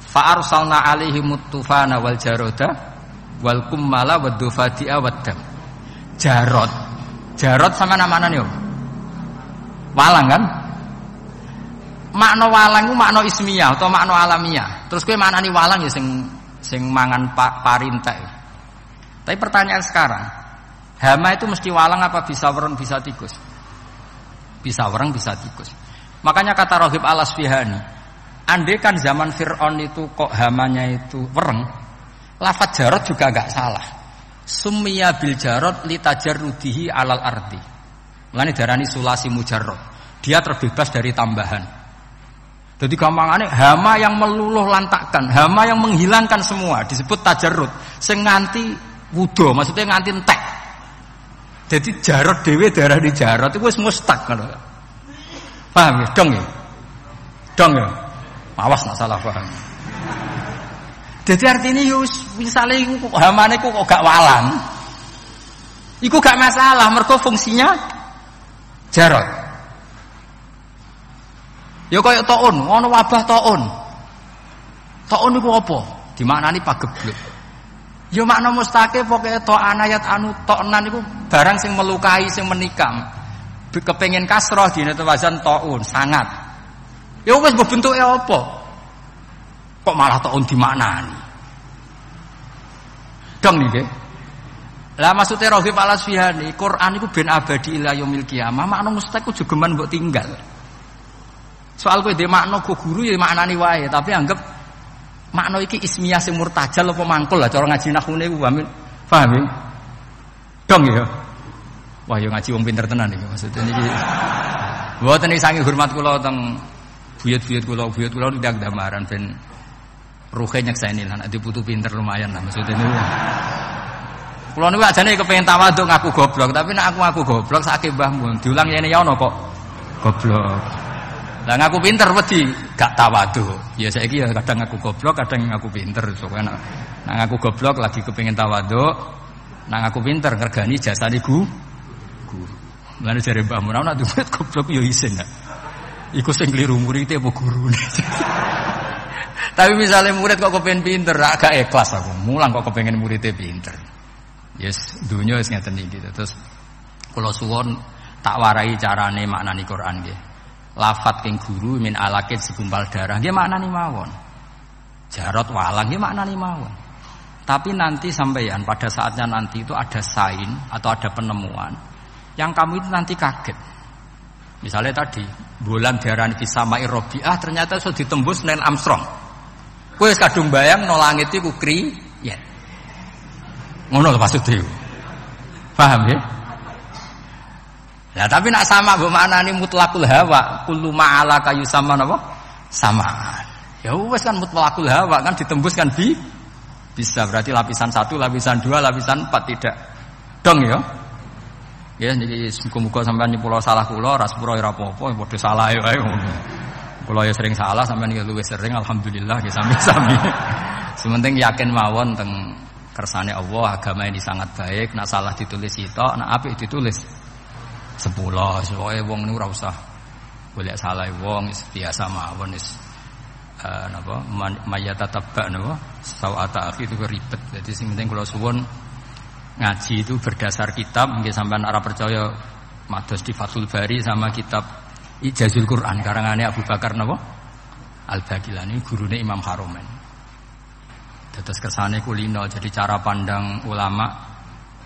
A: fa arsalna alaihim tufana wal jarada wal kummala wad dufadi'a wad dam. Jarot sama namanya yo. Walang kan? Makna walang itu makna ismiyah atau makna alamiah. Terus kowe maknani walang ya sing mangan parintek. Tapi pertanyaan sekarang, hama itu mesti walang apa bisa wereng bisa tikus? Bisa wereng bisa tikus. Makanya kata Rohib Al-Asfihani, andai kan zaman Fir'aun itu kok hamanya itu wereng, lafadz jarot juga enggak salah. Summiya bil jarot litajarrudihi alal ardi. Mulane darani sulasi mujarrad. Dia terbebas dari tambahan. Jadi gampangane hama yang meluluh lantakkan, hama yang menghilangkan semua disebut tajarrud. Sing nganti wudo, maksudnya nganti entek. Jadi jarot dhewe darani jarot iku wis mustaq ngono. Paham ya? Dong ya? Dong ya? Awas nak salah paham. Jadi artinya yo misale iku hamane kok gak walang. Iku gak masalah mergo fungsinya jarot. Ya kaya taun, ana wabah taun. Taun iku apa? Dimaknani pagebluk. Ya makna mustaqe pokoke ta'an ayat anu ta'nan iku barang sing melukai, sing menikam. Kepengin kasrah dene wazan taun, sangat. Ya wis bentuke apa? Kok malah taun dimaknani? Dong niki. Lah maksudnya Rohib Al-Asfihani, Quran itu ben abadi ila yaumil qiyamah, makna mustaq ku jogeman mbok tinggal. Soal kowe dhe makna go guru ya maknani wae, tapi anggap makna iki ismiyah sing murtajal apa mangkul lah cara ngaji nahune ku paham ya? Dong ya. Wah ya ngaji wong pinter tenan iki maksudnya niki. Mboten iki saking hormat kula teng buyut-buyut kula ndak damaran ben ruhe nyekseni lan diputu pinter lumayan lah maksudnya niku. Kula niku ajane kepengin tawadhu ngaku goblok, tapi nek aku ngaku goblok sakake mbahmu diulang yene ya ono kok goblok. Lah ngaku pinter wedi gak tawadhu. Ya saiki ya kadang ngaku goblok, kadang ngaku pinter. Soale nek ngaku goblok lagi kepengin tawadhu, nek ngaku pinter ngergani jasane guru. Lan jare mbahmu nek duit goblok ya isin ya. Iku sing kliru murid apa gurune. Tapi misalnya murid kok kepengin pinter, agak ikhlas aku. Mulang kok kepengin muridnya pinter. Yes, dunia wis ngeten iki. Terus kula suwun tak warai carane maknani Quran nggih. Lafat king guru min alakit segumpal darah nggih maknani mawon. Jarot walang nggih maknani mawon. Tapi nanti sampeyan pada saatnya nanti itu ada sain atau ada penemuan yang kamu itu nanti kaget. Misalnya tadi bulan diarani Fisamai Robiah ternyata sudah ditembus Neil Armstrong. Kowe wis kadung bayang no langit iku kriyet. Ngono lho maksudnya. Paham ya? Nah, tapi nak sama mbok maknani mutlaqul hawa, kullu ma'ala kayu sama napa? Samaan. Ya wis kan mutlaqul hawa kan ditembus kan bisa berarti lapisan 1, lapisan 2, lapisan 4 tidak. Dong ya. Ya niki muga-muga sampean nyepuro salah kula, ora sepuro ora apa-apa, padha salah wae ngono. Kula ya sering salah, sampean iki luwih sering alhamdulillah nggih sami-sami. Sementing yakin mawon teng kersane Allah, agama ini sangat baik, nak salah ditulis sitok, nak apik ditulis 10. Soale wong niku ora usah golek salah wong, biasa mawon wis napa mayatatabba napa sawata akhi itu ribet. Jadi sing penting kula suwun ngaji itu berdasar kitab, nggih sampean ora percaya mados di Fathul Bari sama kitab Ijazul Quran karangane Abu Bakar napa Al-Baqilani gurune Imam Haromen. Dados kersane kulino, jadi cara pandang ulama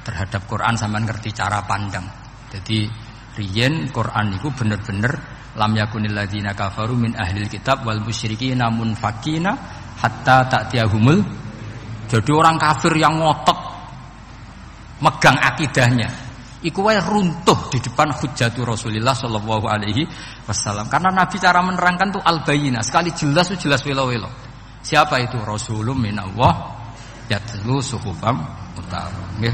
A: terhadap Quran sampean ngerti cara pandang. Jadi riyen Quran itu bener-bener lam yakunil ladzina kafaru min ahlil kitab wal musyrikin munfakina hatta ta'tiyahumul. Jadi orang kafir yang ngotot megang akidahnya iku wae runtuh di depan hujjatu Rasulullah sallallahu alaihi wasallam. Karena Nabi cara menerangkan tuh al-bayyinah, sekali jelas welo-welo. Siapa itu? Rasulun minallah yatlu suhufam mutahharah. Nggih.